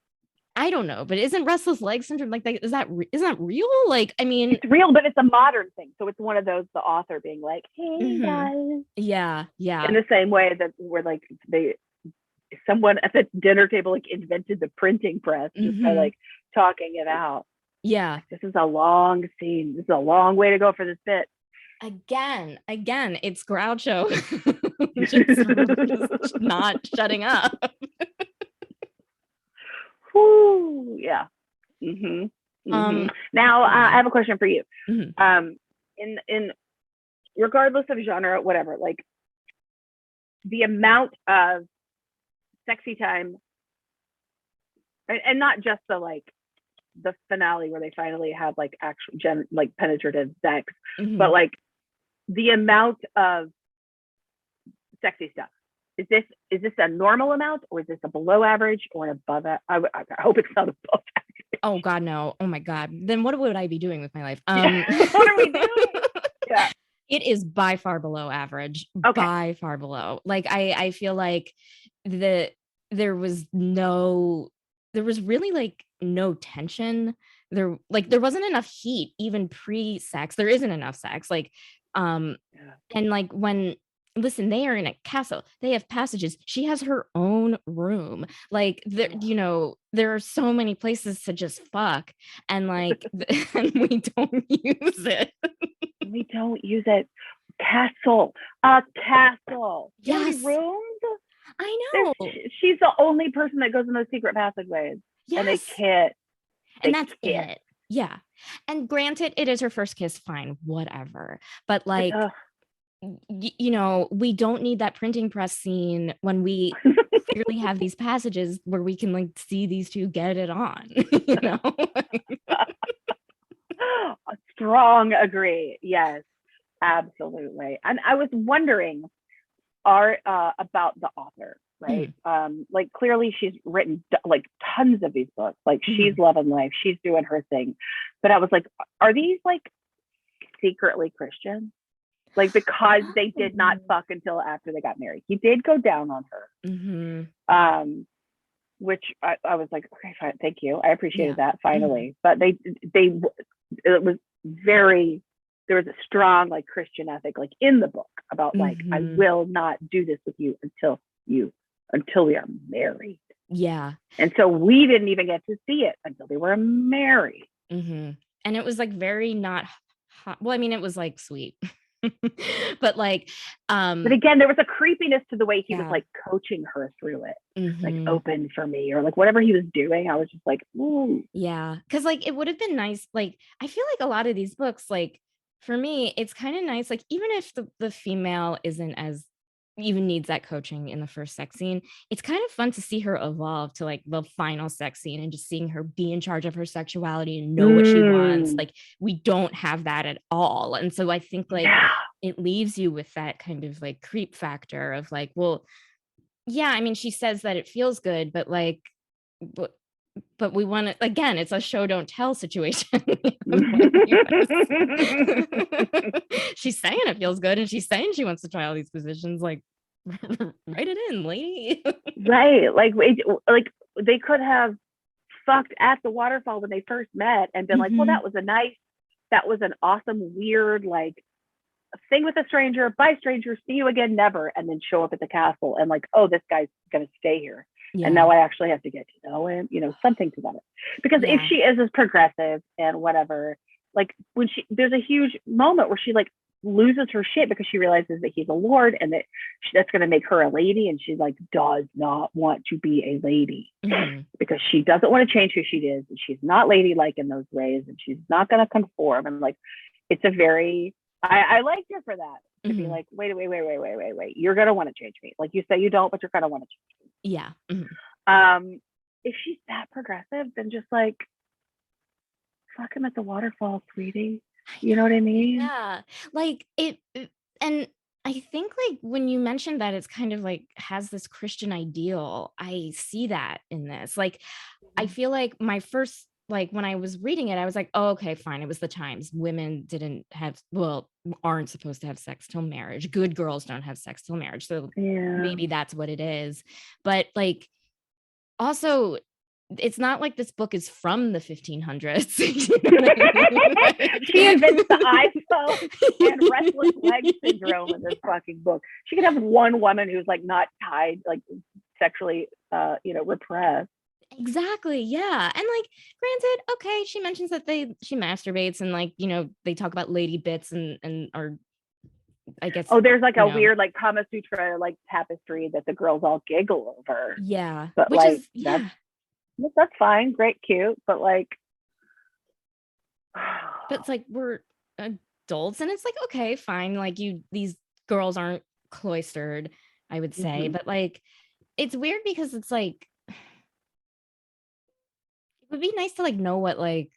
I don't know, but isn't restless leg syndrome like that? Is that real? Like, I mean, it's real, but it's a modern thing. So it's one of those, the author being like, hey guys. Yeah. In the same way that we're like, someone at the dinner table like invented the printing press just by like talking it out. Yeah. This is a long scene. This is a long way to go for this bit. Again, it's Groucho just not shutting up. Whew, yeah. Now, I have a question for you. In regardless of genre, whatever, like the amount of sexy time, and not just the finale where they finally have like actual like penetrative sex, but like the amount of sexy stuff. Is this a normal amount, or is this a below average or an above? I hope it's not above average. Oh God, no. Oh my God. Then what would I be doing with my life? What are we doing? Yeah. It is by far below average. Okay. By far below. Like I feel like there was really like no tension. There wasn't enough heat even pre-sex. There isn't enough sex. Like and like when listen, they are in a castle. They have passages. She has her own room. Like there are so many places to just fuck, and like and we don't use it. We don't use it. Castle. A castle. Yes. How many rooms? I know. She's the only person that goes in those secret passageways. Yes. And they can't. And that's it. Yeah. And granted, it is her first kiss. Fine, whatever. But like, we don't need that printing press scene when we clearly have these passages where we can like see these two get it on. A strong agree. Yes, absolutely. And I was wondering about the author, right? Like clearly she's written like tons of these books. Like she's loving life. She's doing her thing. But I was like, are these like secretly Christian? Like, because they did not fuck until after they got married. He did go down on her. Which I was like, okay, fine, thank you. I appreciated that finally. But it was very, there was a strong like Christian ethic like in the book about like, I will not do this with you until we are married. Yeah. And so we didn't even get to see it until they were married. And it was like very not hot. Well, I mean, it was like sweet. But like but again, there was a creepiness to the way he was like coaching her through it, like open for me, or like whatever he was doing. I was just like, ooh. Yeah, because like it would have been nice. Like I feel like a lot of these books, like for me, it's kind of nice. Like even if the female isn't as even needs that coaching in the first sex scene, it's kind of fun to see her evolve to like the final sex scene and just seeing her be in charge of her sexuality and know what she wants. Like we don't have that at all. And so I think like it leaves you with that kind of like creep factor of like, well, yeah, I mean, she says that it feels good, but like, but we want to, again, it's a show don't tell situation. She's saying it feels good and she's saying she wants to try all these positions. Like write it in, lady. Right. Like they could have fucked at the waterfall when they first met and been like, well, that was an awesome, weird, like thing with a stranger, by stranger, see you again, never. And then show up at the castle and like, oh, this guy's going to stay here. And now I actually have to get to know him, something to that. Because if she is as progressive and whatever, like when there's a huge moment where she like loses her shit because she realizes that he's a lord and that's going to make her a lady. And she like does not want to be a lady because she doesn't want to change who she is. And she's not ladylike in those ways. And she's not going to conform. And like, it's a very, I liked her for that. To be like, wait, you're gonna want to change me. Like you say you don't, but you're gonna want to change me. Yeah. If she's that progressive, then just like fuck him at the waterfall, sweetie. You know what I mean? Yeah. Like and I think like when you mentioned that it's kind of like has this Christian ideal, I see that in this. Like I feel like my first like when I was reading it, I was like, oh, okay, fine. It was the times. Women didn't have, well, aren't supposed to have sex till marriage. Good girls don't have sex till marriage. So maybe that's what it is. But like also it's not like this book is from the 1500s. You know what I mean? She invents the iPhone and restless leg syndrome in this fucking book. She could have one woman who's like not tied, like sexually, repressed. Exactly. Yeah. And like, granted, okay, she mentions that she masturbates and like, they talk about lady bits and or I guess. Oh, there's like a weird like Kama Sutra like tapestry that the girls all giggle over. Yeah. But which like is that's fine, great, cute, but like but it's like we're adults and it's like, okay, fine. Like these girls aren't cloistered, I would say. But like it's weird because it's like it would be nice to like know what like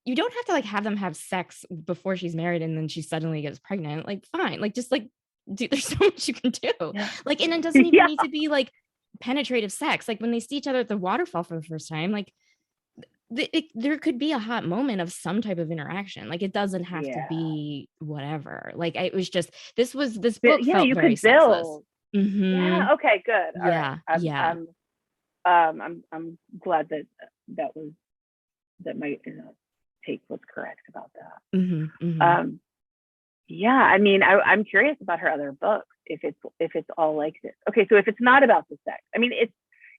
you don't have to like have them have sex before she's married and then she suddenly gets pregnant. Like fine, like just like there's so much you can do. Yeah. Like, and it doesn't even need to be like penetrative sex. Like when they see each other at the waterfall for the first time, like there could be a hot moment of some type of interaction. Like it doesn't have to be whatever. Like it was just this book felt you very could sexless. build. Yeah. Okay. Good. All yeah. right. Yeah. I'm glad that my take was correct about that. Yeah. I mean, I'm curious about her other books. If it's all like this. Okay. So if it's not about the sex, I mean,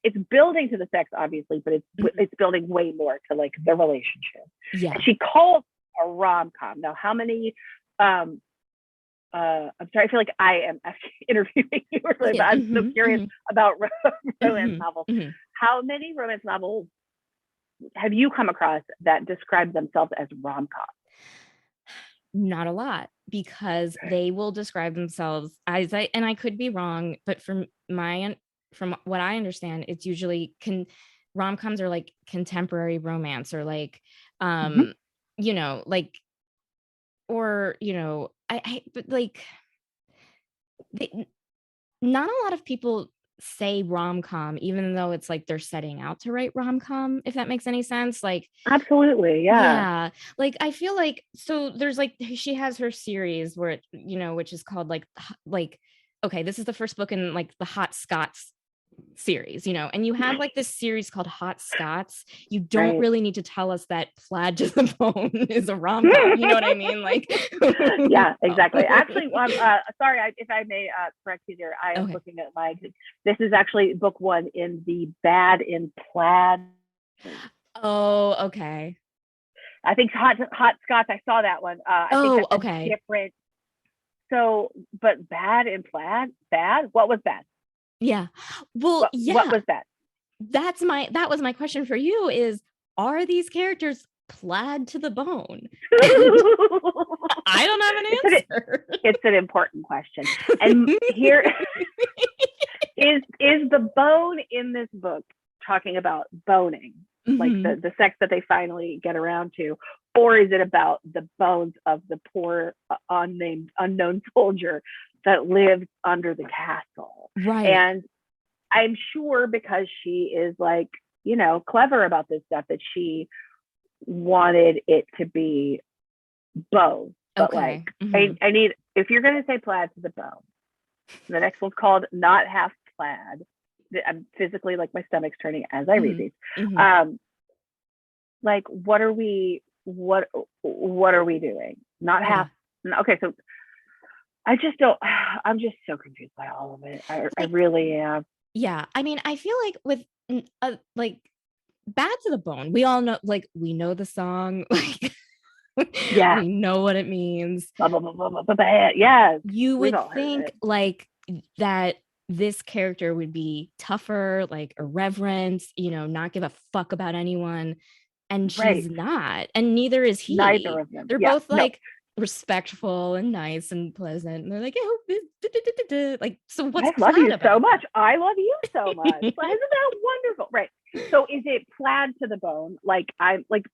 it's building to the sex, obviously, but it's building way more to like the relationship. Yeah. And she calls a rom-com. Now, how many? I'm sorry, I feel like I am actually interviewing you, but I'm so curious about romance novels. How many romance novels have you come across that describe themselves as rom-com? Not a lot, because they will describe themselves as and I could be wrong, but from what I understand, it's usually rom-coms are like contemporary romance or like like or I but like not a lot of people say rom-com even though it's like they're setting out to write rom-com, if that makes any sense. Like absolutely, yeah. Like I feel like so there's like she has her series where which is called like okay, this is the first book in like the Hot Scots series, and you have like this series called Hot Scots. You don't really need to tell us that Plaid to the Bone is a rom-com. You know what I mean? Like yeah, exactly. Actually, sorry if I may correct you there. I am looking at this is actually book one in the Bad in Plaid. Oh, okay. I think Hot Scots, I saw that one. I think that's okay. Different. So, but Bad in Plaid, what was that? Yeah. Well, what was that? That was my question for you is, are these characters plaid to the bone? I don't have an answer. It's an important question. And here is the bone in this book talking about boning, like the sex that they finally get around to, or is it about the bones of the poor unknown soldier that lived under the castle? Right. And I'm sure because she is like, clever about this stuff, that she wanted it to be both. But like, I need, if you're going to say Plaid to the Bone, the next one's called Not Half Plaid. I'm physically, like, my stomach's turning as I read these. Like, what are we doing? Not half. Okay. So I just don't, I'm just so confused by all of it. I really am. Yeah. I mean, I feel like with like Bad to the Bone, we all know, like, we know the song, like, yeah, we know what it means. Yeah. You would think like that this character would be tougher, like irreverent, not give a fuck about anyone. And she's not. And neither is he. Neither of them. They're both like respectful and nice and pleasant. And they're like, like, so what's I love you about so much. I love you so much. Isn't that wonderful? Right. So is it Plaid to the Bone? Like, I'm like,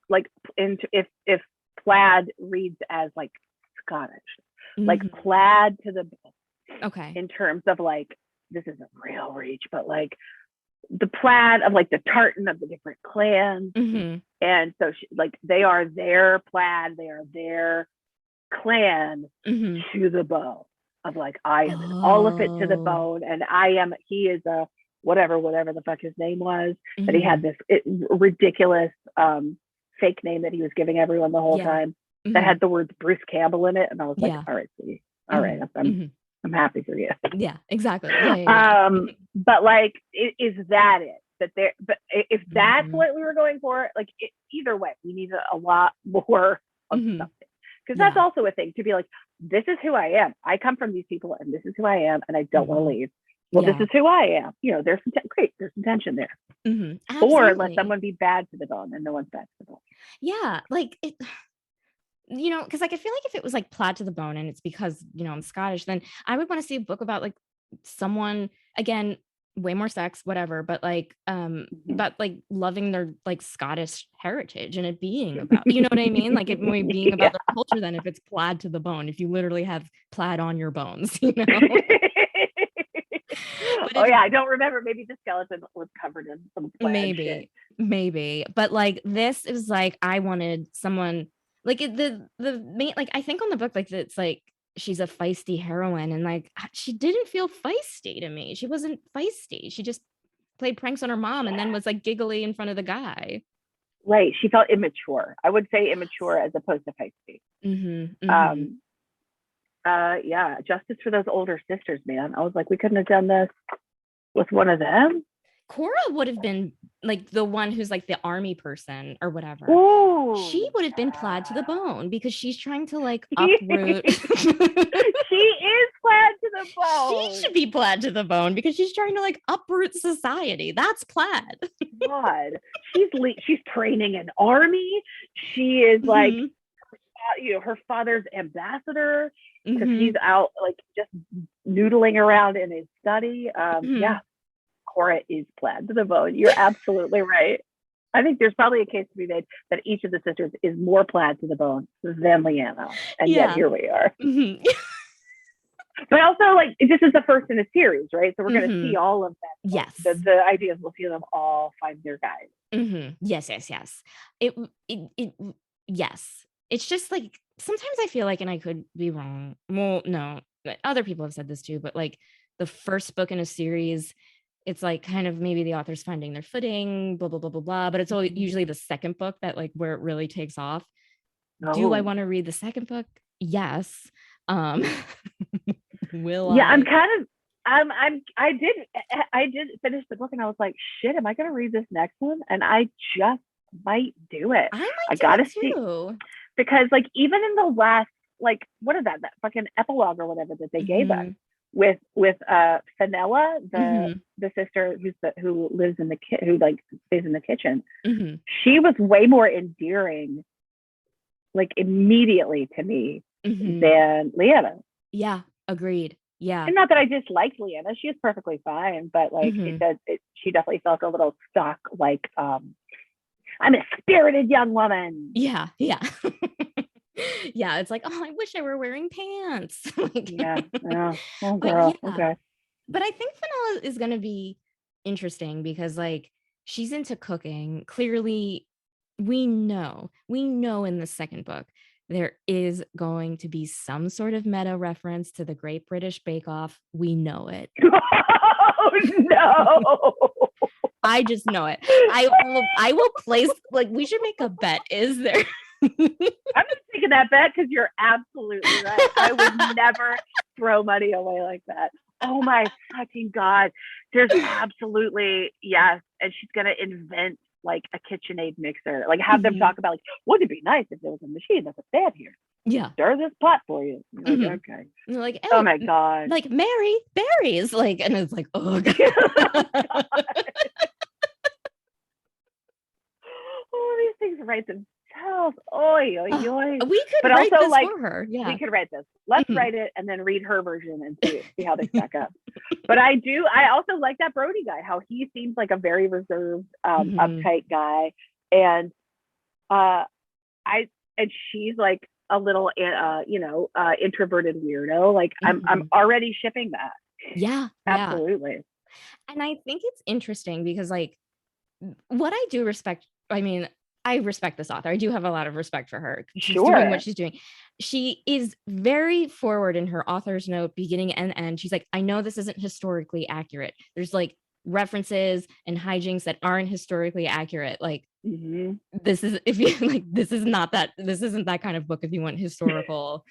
like if plaid reads as like Scottish, like plaid to the bone. Okay. In terms of like, this is a real reach, but like the plaid of like the tartan of the different clans. And so like they are their plaid, they are their clan to the bone, of like, I am an elephant to the bone, and he is a whatever the fuck his name was, that he had this ridiculous fake name that he was giving everyone the whole time that had the words Bruce Campbell in it, and I was like, all right, sweetie, all right, I'm happy for you. Yeah, exactly. Yeah. But like, is that it? That there, but if that's what we were going for, like either way, we need a lot more of something, because that's also a thing, to be like, this is who I am. I come from these people, and this is who I am, and I don't want to leave. Well, this is who I am. You know, there's some tension there. Or let someone be bad to the bone, and no one's bad to the bone. Yeah, like it. You know, because like I feel like if it was like plaid to the bone, and it's because, you know, I'm Scottish, then I would want to see a book about like someone, again, way more sex, whatever, but like but like loving their like Scottish heritage, and it being about, you know what I mean, like it being about their culture. Then if it's plaid to the bone, if you literally have plaid on your bones, you know. I don't remember, maybe the skeleton was covered in some plaid maybe but like this is like, I wanted someone like the main, like I think on the book, like it's like she's a feisty heroine, and like she didn't feel feisty to me. She wasn't feisty. She just played pranks on her mom and then was like giggly in front of the guy. Right. She felt immature. I would say immature as opposed to feisty. Yeah, justice for those older sisters, man. I was like, we couldn't have done this with one of them. Cora would have been like the one who's like the army person or whatever. Ooh, she would have been plaid to the bone, because she's trying to like uproot. She is plaid to the bone. She should be plaid to the bone because she's trying to like uproot society. That's plaid. God, she's training an army. She is like, you know, her father's ambassador, because he's out like just noodling around in his study. Yeah. Cora is plaid to the bone. You're absolutely right. I think there's probably a case to be made that each of the sisters is more plaid to the bone than Leanna, and yet here we are. But also, like, this is the first in a series, right? So we're going to see all of that. Yes. The idea is we'll see them all find their guys. Yes. Yes. It's just like, sometimes I feel like, and I could be wrong. Well, no, other people have said this too, but like the first book in a series, it's like kind of maybe the author's finding their footing, blah, blah, blah, blah, blah. But it's always usually the second book that like where it really takes off. Do I want to read the second book? Yes. Will I? Yeah, I'm kind of, I did finish the book, and I was like, shit, am I going to read this next one? And I just might do it. I gotta see, because like, even in the last, like, what is that fucking epilogue or whatever that they gave us, with Fenella, the sister who lives in who like stays in the kitchen. She was way more endearing, like immediately to me, than Leanna. Yeah, agreed. Yeah, and not that I disliked Leanna; she is perfectly fine, but like she definitely felt a little stuck. Like, I'm a spirited young woman. Yeah. Yeah, it's like, oh, I wish I were wearing pants. Like, yeah. Oh, girl. Yeah. Okay. But I think Fenella is going to be interesting because, like, she's into cooking. Clearly, we know in the second book there is going to be some sort of meta reference to the Great British Bake Off. We know it. Oh, no. I just know it. I will place, like, we should make a bet. Is there? I'm just taking that bet because you're absolutely right. I would never throw money away like that. Oh my fucking God. There's absolutely, yes. And she's going to invent like a KitchenAid mixer. Like have them talk about like, wouldn't it be nice if there was a machine that could stand here? Yeah. Stir this pot for you. Like, okay. You're like, oh my God. Like Mary berries. Like, and it's like, oh God. Oh, these things write themselves. Oy. We could write this for her. Yeah. We could write this. Let's write it and then read her version and see how they stack up. But I also like that Brody guy, how he seems like a very reserved, uptight guy. And Uh, I and she's like a little, introverted weirdo. Like I'm already shipping that. Yeah. Absolutely. And I think it's interesting because like what I do respect, I mean, I respect this author. I do have a lot of respect for her. She's doing what she's doing. She is very forward in her author's note, beginning and end. She's like, I know this isn't historically accurate. There's like references and hijinks that aren't historically accurate. Like, this is, if you like, this isn't that kind of book if you want historical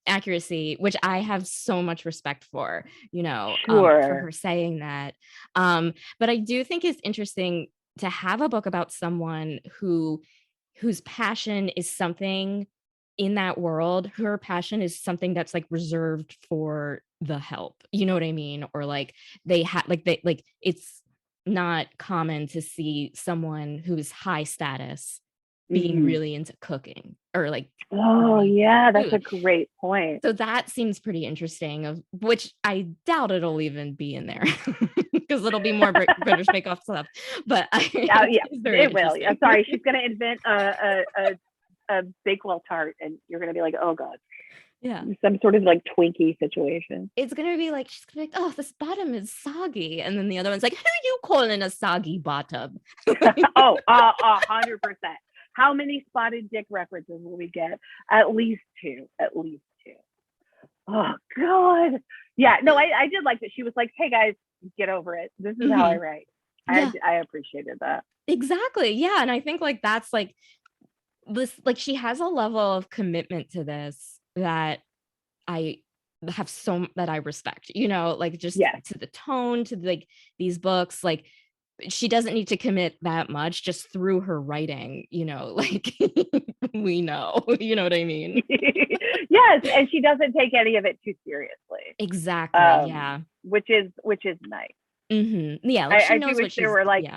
accuracy, which I have so much respect for, for her saying that. But I do think it's interesting to have a book about someone whose passion is something in that world. Her passion is something that's like reserved for the help. You know what I mean? Or like it's not common to see someone who's high status being really into cooking or like that's a great point. So that seems pretty interesting, of which I doubt it'll even be in there because it'll be more British Bake Off stuff. But it will. I'm sorry, she's gonna invent a Bakewell tart, and you're gonna be like, oh god, some sort of like Twinkie situation. It's gonna be like, she's gonna be like, oh, this bottom is soggy, and then the other one's like, who are you calling a soggy bottom? 100%. How many spotted dick references will we get? At least two. Oh god. Yeah, no, I did like that. She was like, hey guys, get over it. This is how I write. I appreciated that. Exactly. Yeah. And I think like that's like this, like she has a level of commitment to this that I respect, like just to the tone, to like these books, like she doesn't need to commit that much just through her writing, like we know, you know what I mean? Yes, and she doesn't take any of it too seriously. Exactly. Yeah. Which is nice. Yeah, like I do wish there were like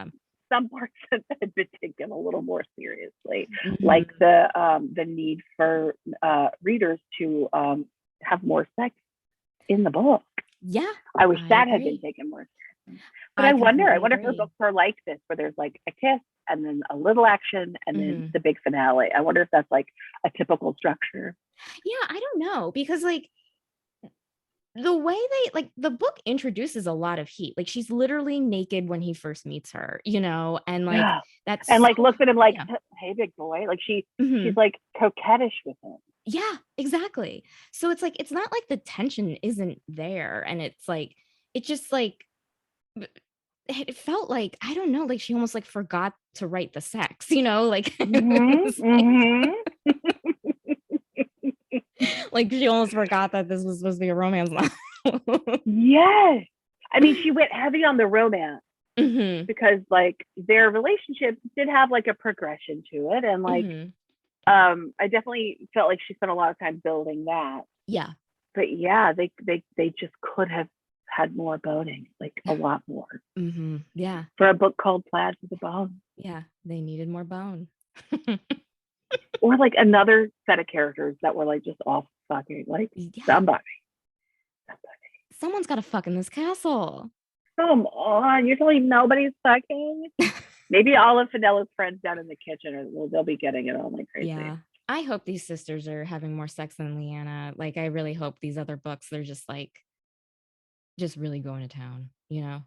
some parts that had been taken a little more seriously, like the need for readers to have more sex in the book. Yeah, I wish that had been taken more seriously. But I wonder if her books are like this, where there's like a kiss and then a little action and then the big finale. I wonder if that's like a typical structure. Yeah, I don't know, because like the way they like the book introduces a lot of heat. Like she's literally naked when he first meets her, and like that's and like looks at him like, hey big boy, like she's like coquettish with him. Yeah, exactly. So it's like it's not like the tension isn't there, and it's like it just like it felt like, I don't know, like she almost like forgot to write the sex, like like she almost forgot that this was supposed to be a romance novel. Yes. I mean, she went heavy on the romance because like their relationship did have like a progression to it. And like, I definitely felt like she spent a lot of time building that. Yeah. But yeah, they just could have had more boning, like a lot more. Yeah. For a book called Plaid with a Bone. Yeah. They needed more bone. Or like another set of characters that were like just off fucking, like somebody. Someone's got to fuck in this castle. Come on, you're telling me nobody's fucking? Maybe all of Fidella's friends down in the kitchen, they'll be getting it on like crazy. Yeah, I hope these sisters are having more sex than Leanna. Like, I really hope these other books, they're just like, just really going to town, Yeah.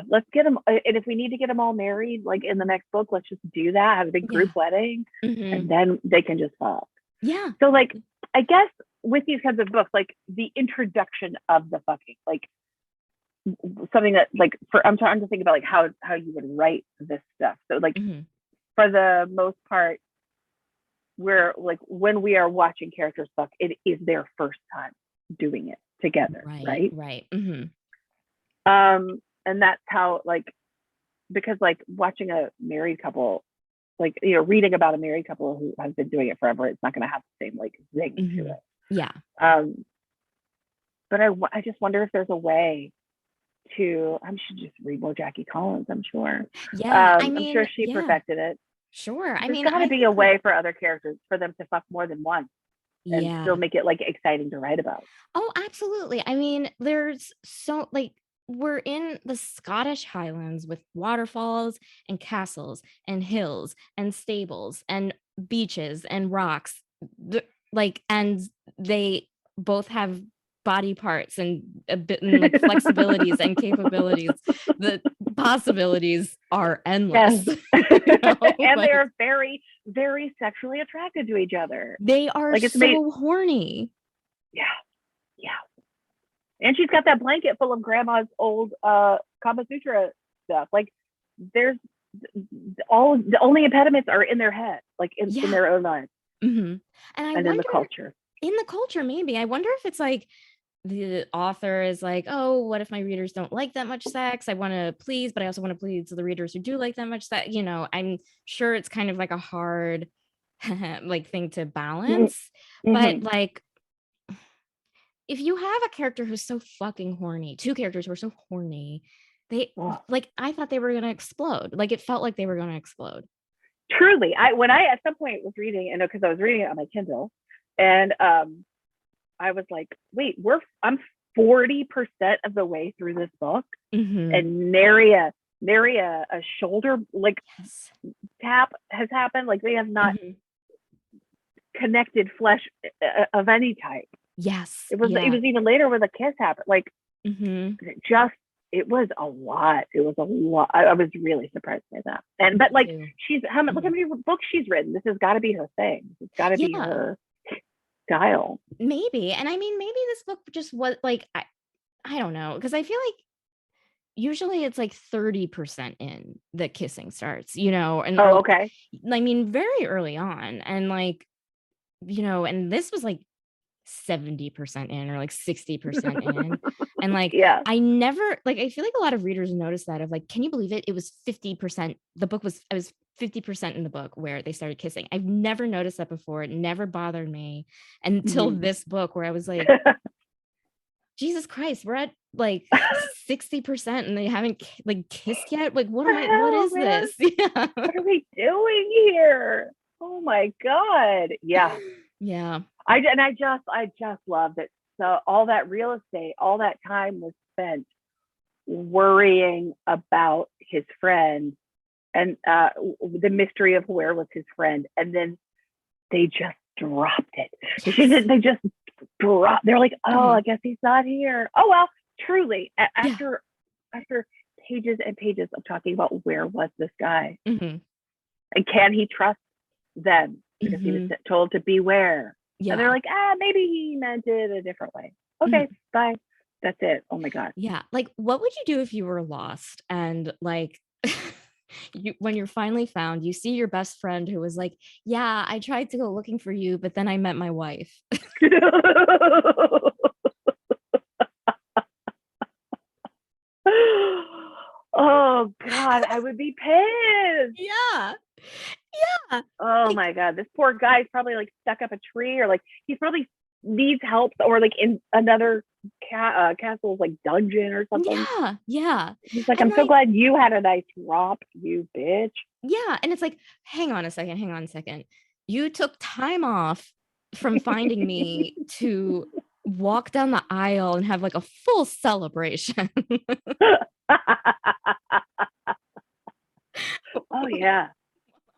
Let's get them, and if we need to get them all married, like in the next book, let's just do that. Have a big group wedding, and then they can just fuck. Yeah. So like, I guess with these kinds of books, like the introduction of the fucking, like something that like I'm trying to think about like how you would write this stuff. So like for the most part, we're like when we are watching characters fuck, it is their first time doing it together, right? And that's how like, because like watching a married couple, like reading about a married couple who has been doing it forever, it's not going to have the same like zing to it. Yeah. But I just wonder if there's a way to, I should just read more Jackie Collins, I'm sure. Yeah. I'm sure she perfected it. Sure. There's got to be a way for other characters, for them to fuck more than once and still make it like exciting to write about. Oh, absolutely. I mean, there's so like we're in the Scottish Highlands with waterfalls and castles and hills and stables and beaches and rocks. Like, and they both have body parts and a bit and like flexibilities and capabilities. The possibilities are endless. Yes. You know? And Like, they are very, very sexually attracted to each other. they are Like, it's so horny. Yeah. Yeah. And she's got that blanket full of grandma's old Kama Sutra stuff. Like, there's all the only impediments are in their head, like in their own lives. Mm-hmm. And in the culture. In the culture, maybe. I wonder if it's like the author is like, oh, what if my readers don't like that much sex? I want to please, but I also want to please the readers who do like that much sex. You know, I'm sure it's kind of like a hard like thing to balance. Mm-hmm. But like, if you have a character who's so fucking horny, two characters who are so horny, they like, I thought they were gonna explode. Like, it felt like they were gonna explode. Truly, when I at some point was reading, and because I was reading it on my Kindle, and I was like, wait, I'm 40% of the way through this book, and nary a shoulder like tap has happened. Like, they have not connected flesh of any type. Yes. It was even later when the kiss happened. Like, it was a lot. It was a lot. I was really surprised by that. And but like, look how many books she's written. This has got to be her thing. It's got to be her style. Maybe. And I mean, maybe this book just was like, I don't know, because I feel like usually it's like 30% in the kissing starts, you know. And okay. I mean, very early on, and like, you know, and this was like 70% in or like 60% in. And like, I never, like, I feel like a lot of readers notice that, of like, can you believe it? It was 50%. I was 50% in the book where they started kissing. I've never noticed that before. It never bothered me until this book, where I was like, Jesus Christ, we're at like 60% and they haven't like kissed yet. Like, what is this? Yeah. What are we doing here? Oh my God. Yeah. Yeah. I just love that. So all that real estate, all that time was spent worrying about his friend and the mystery of where was his friend. And then they just dropped it. They just dropped. They're like, oh, I guess he's not here. Oh, well, truly, after pages and pages of talking about where was this guy and can he trust them, because he was told to beware. And they're like, maybe he meant it a different way. Okay, bye. That's it. Oh my God. Yeah. Like, what would you do if you were lost and like when you're finally found, you see your best friend who was like, yeah, I tried to go looking for you, but then I met my wife. Oh God, I would be pissed. Yeah. Oh my God, this poor guy's probably like stuck up a tree, or like he's probably needs help, or like in another castle's like dungeon or something. Yeah. He's like, I'm so glad you had a nice romp, you bitch. Yeah, and it's like, hang on a second. You took time off from finding me to walk down the aisle and have like a full celebration. Oh yeah.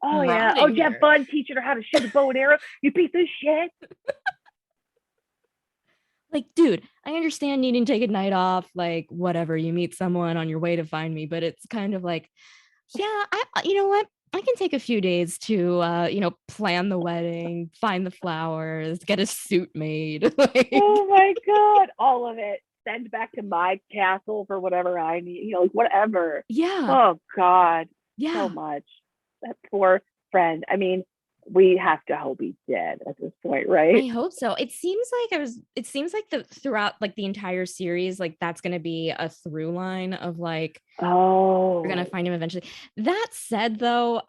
Oh yeah. Oh, you have fun teaching her how to shoot a bow and arrow, you piece of shit. Like, dude, I understand needing to take a night off, like whatever, you meet someone on your way to find me, but it's kind of like, yeah, you know what? I can take a few days to, plan the wedding, find the flowers, get a suit made. Like, oh my God, all of it. Send back to my castle for whatever I need, like whatever. Yeah. Oh God. Yeah. So much. That poor friend. I mean, we have to hope he's dead at this point, right? I hope so. It seems like throughout like the entire series, like that's going to be a through line of like, we're going to find him eventually. That said, though,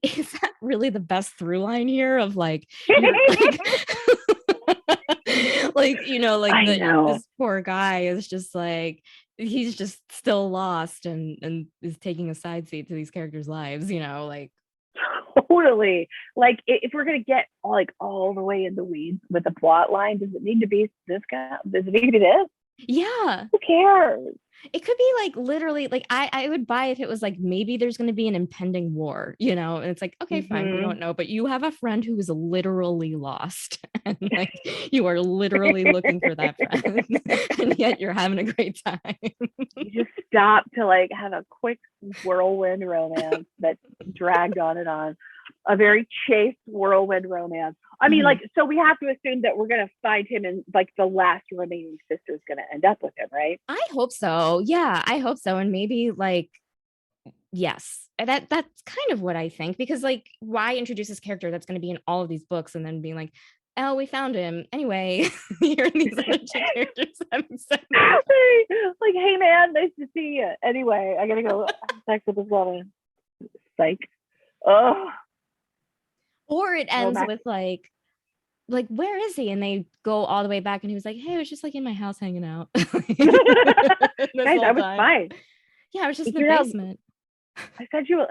is that really the best through line here of like, this poor guy is just like, he's just still lost and is taking a side seat to these characters' lives, like. Totally. Like, if we're gonna get like all the way in the weeds with the plot line, does it need to be this guy? Does it need to be this? Yeah. Who cares? It could be like literally like I would buy if it was like maybe there's going to be an impending war, you know, and it's like, okay, fine, we Mm-hmm. don't know, but you have a friend who is literally lost and like you are literally looking for that friend and yet you're having a great time. You just stop to like have a quick whirlwind romance that dragged on and on. A very chaste whirlwind romance. I mean, like, so we have to assume that we're gonna find him and like the last remaining sister is gonna end up with him, right? I hope so. Yeah, I hope so. And maybe like yes. That's kind of what I think because like why introduce this character that's going to be in all of these books and then being like, oh, we found him. Anyway, here are these other two characters I'm excited about. Like, hey man, nice to see you. Anyway, I gotta go have sex with this woman. Psych. Oh, Or it go ends back. with like where is he? And they go all the way back and he was like, hey, I was just like in my house hanging out. This Guys, I whole was time. fine. Yeah, I was just in You the know, basement. I sent you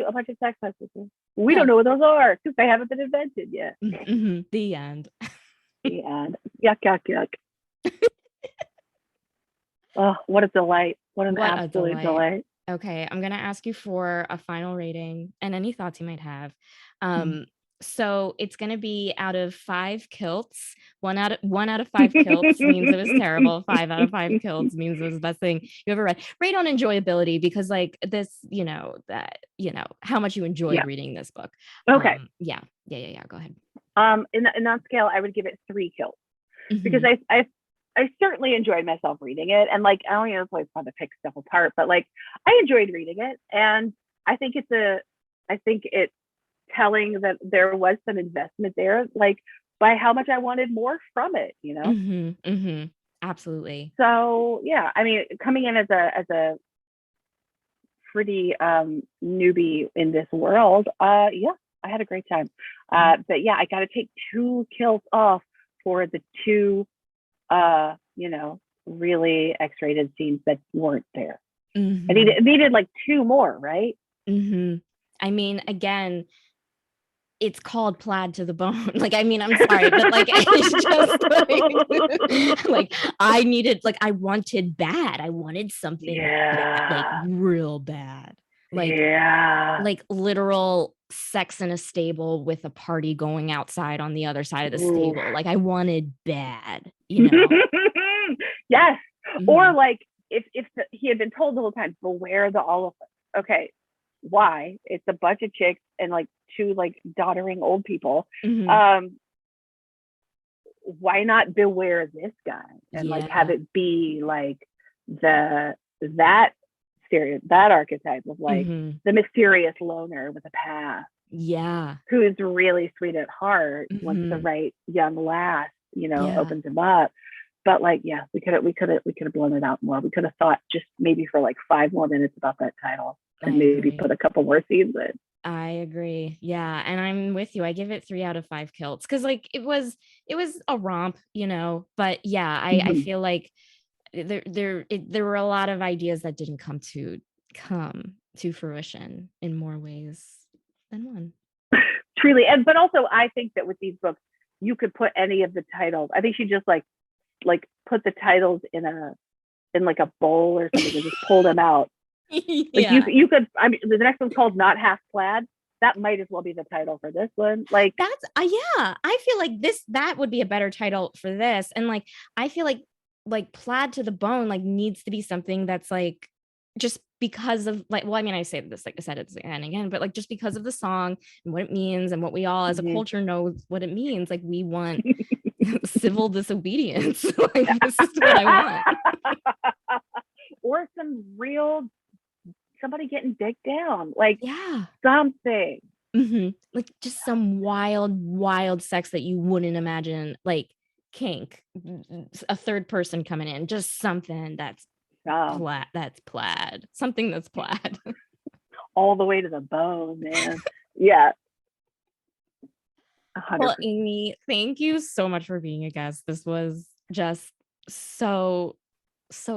a bunch of text messages. We Yeah. don't know what those are because they haven't been invented yet. Mm-hmm. The end. And yuck, yuck, yuck. Oh, what a delight. What an What a absolute delight. delight. Okay, I'm going to ask you for a final rating and any thoughts you might have. So it's going to be out of 5 kilts. One out of 5 kilts means it was terrible. 5 out of 5 kilts means it was the best thing you ever read. Rate on enjoyability because like this, how much you enjoyed reading this book. Okay. Yeah. Go ahead. In that scale, I would give it 3 kills because Mm-hmm. I certainly enjoyed myself reading it, and like I don't know, it's always fun to pick stuff apart, but like I enjoyed reading it, and I think it's telling that there was some investment there, like by how much I wanted more from it, you know. Mm-hmm. Mm-hmm. Absolutely. So yeah, I mean, coming in as a pretty newbie in this world, yeah, I had a great time. But yeah, I got to take 2 kills off for the 2 really X-rated scenes that weren't there. Mm-hmm. I needed like 2 more, right? Mm-hmm. I mean, again, it's called Plaid to the Bone. Like, I mean, I'm sorry, but like, it's just like I wanted bad. I wanted something bad, like real bad. Like literal sex in a stable with a party going outside on the other side of the stable. Like I wanted bad, you know? Yes. Mm-hmm. Or like if he had been told the whole time, beware the elephant. Okay. Why? It's a bunch of chicks and like 2 like doddering old people. Mm-hmm. Why not beware this guy and like have it be like that archetype of like the mysterious loner with a past. Yeah. Who's really sweet at heart once the right young lass, opens him up. But like, yeah, we could have blown it out more. We could have thought just maybe for like 5 more minutes about that title and maybe put a couple more scenes in. I agree. Yeah. And I'm with you. I give it 3 out of 5 kilts. Cause like it was a romp, but yeah, I feel like there were a lot of ideas that didn't come to fruition in more ways than one. Truly. But also I think that with these books, you could put any of the titles. I think she just like put the titles in like a bowl or something and just pull them out. Like you could, I mean, the next one's called Not Half Plaid. That might as well be the title for this one. Like that's I feel like that would be a better title for this. And like I feel like Plaid to the Bone like needs to be something that's like just because of like, well, I mean, I say this like I said it again and again, but like just because of the song and what it means and what we all as a culture knows what it means. Like we want civil disobedience. Like this is what I want. Or somebody getting digged down, like something. Mm-hmm. Like just some wild sex that you wouldn't imagine, like kink, a third person coming in, just something that's plaid, something that's plaid. All the way to the bone, man. Yeah. 100%. Well, Amy, thank you so much for being a guest. This was just so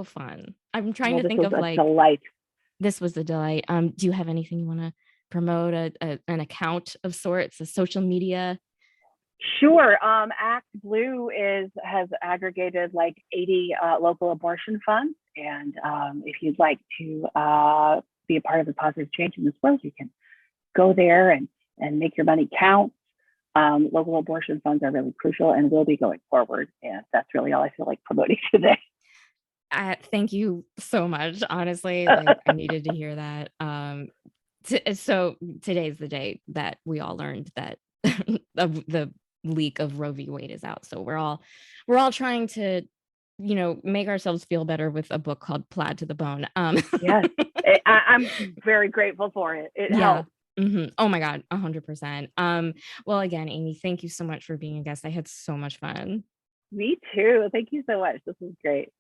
fun. I'm trying to think of like delight. This was a delight. Do you have anything you want to promote? An account of sorts, a social media Sure. Act Blue has aggregated like 80 local abortion funds, and if you'd like to be a part of the positive change in this world, you can go there and make your money count. Local abortion funds are really crucial and will be going forward, and that's really all I feel like promoting today. Thank you so much. Honestly, like I needed to hear that. So today's the day that we all learned that the leak of Roe v. Wade is out. So we're all trying to, make ourselves feel better with a book called Plaid to the Bone. Yes, I'm very grateful for it. It Yeah. helps. Oh my God, 100%. Well, again, Amy, thank you so much for being a guest. I had so much fun. Me too. Thank you so much. This was great.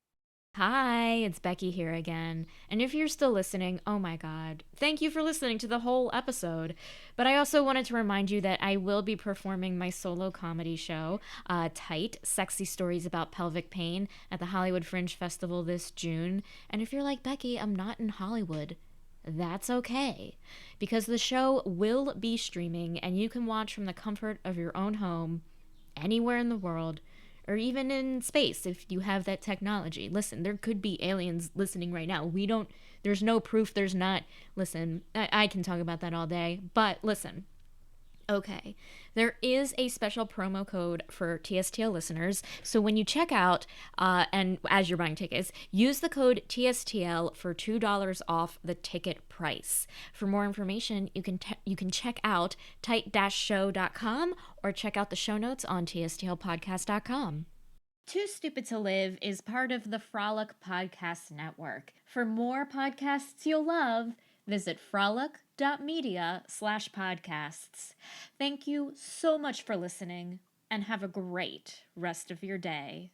Hi, it's Becky here again. And if you're still listening, oh my God, thank you for listening to the whole episode. But I also wanted to remind you that I will be performing my solo comedy show, Tight, Sexy Stories About Pelvic Pain, at the Hollywood Fringe Festival this June. And if you're like, Becky, I'm not in Hollywood, that's okay. Because the show will be streaming and you can watch from the comfort of your own home, anywhere in the world, or even in space if you have that technology. Listen, there could be aliens listening right now. There's no proof there's not. Listen, I can talk about that all day, but listen. Okay, there is a special promo code for TSTL listeners. So when you check out, and as you're buying tickets, use the code TSTL for $2 off the ticket price. For more information, you can check out tight-show.com or check out the show notes on tstlpodcast.com. Too Stupid to Live is part of the Frolic Podcast Network. For more podcasts you'll love, visit frolic.media/podcasts. Thank you so much for listening, and have a great rest of your day.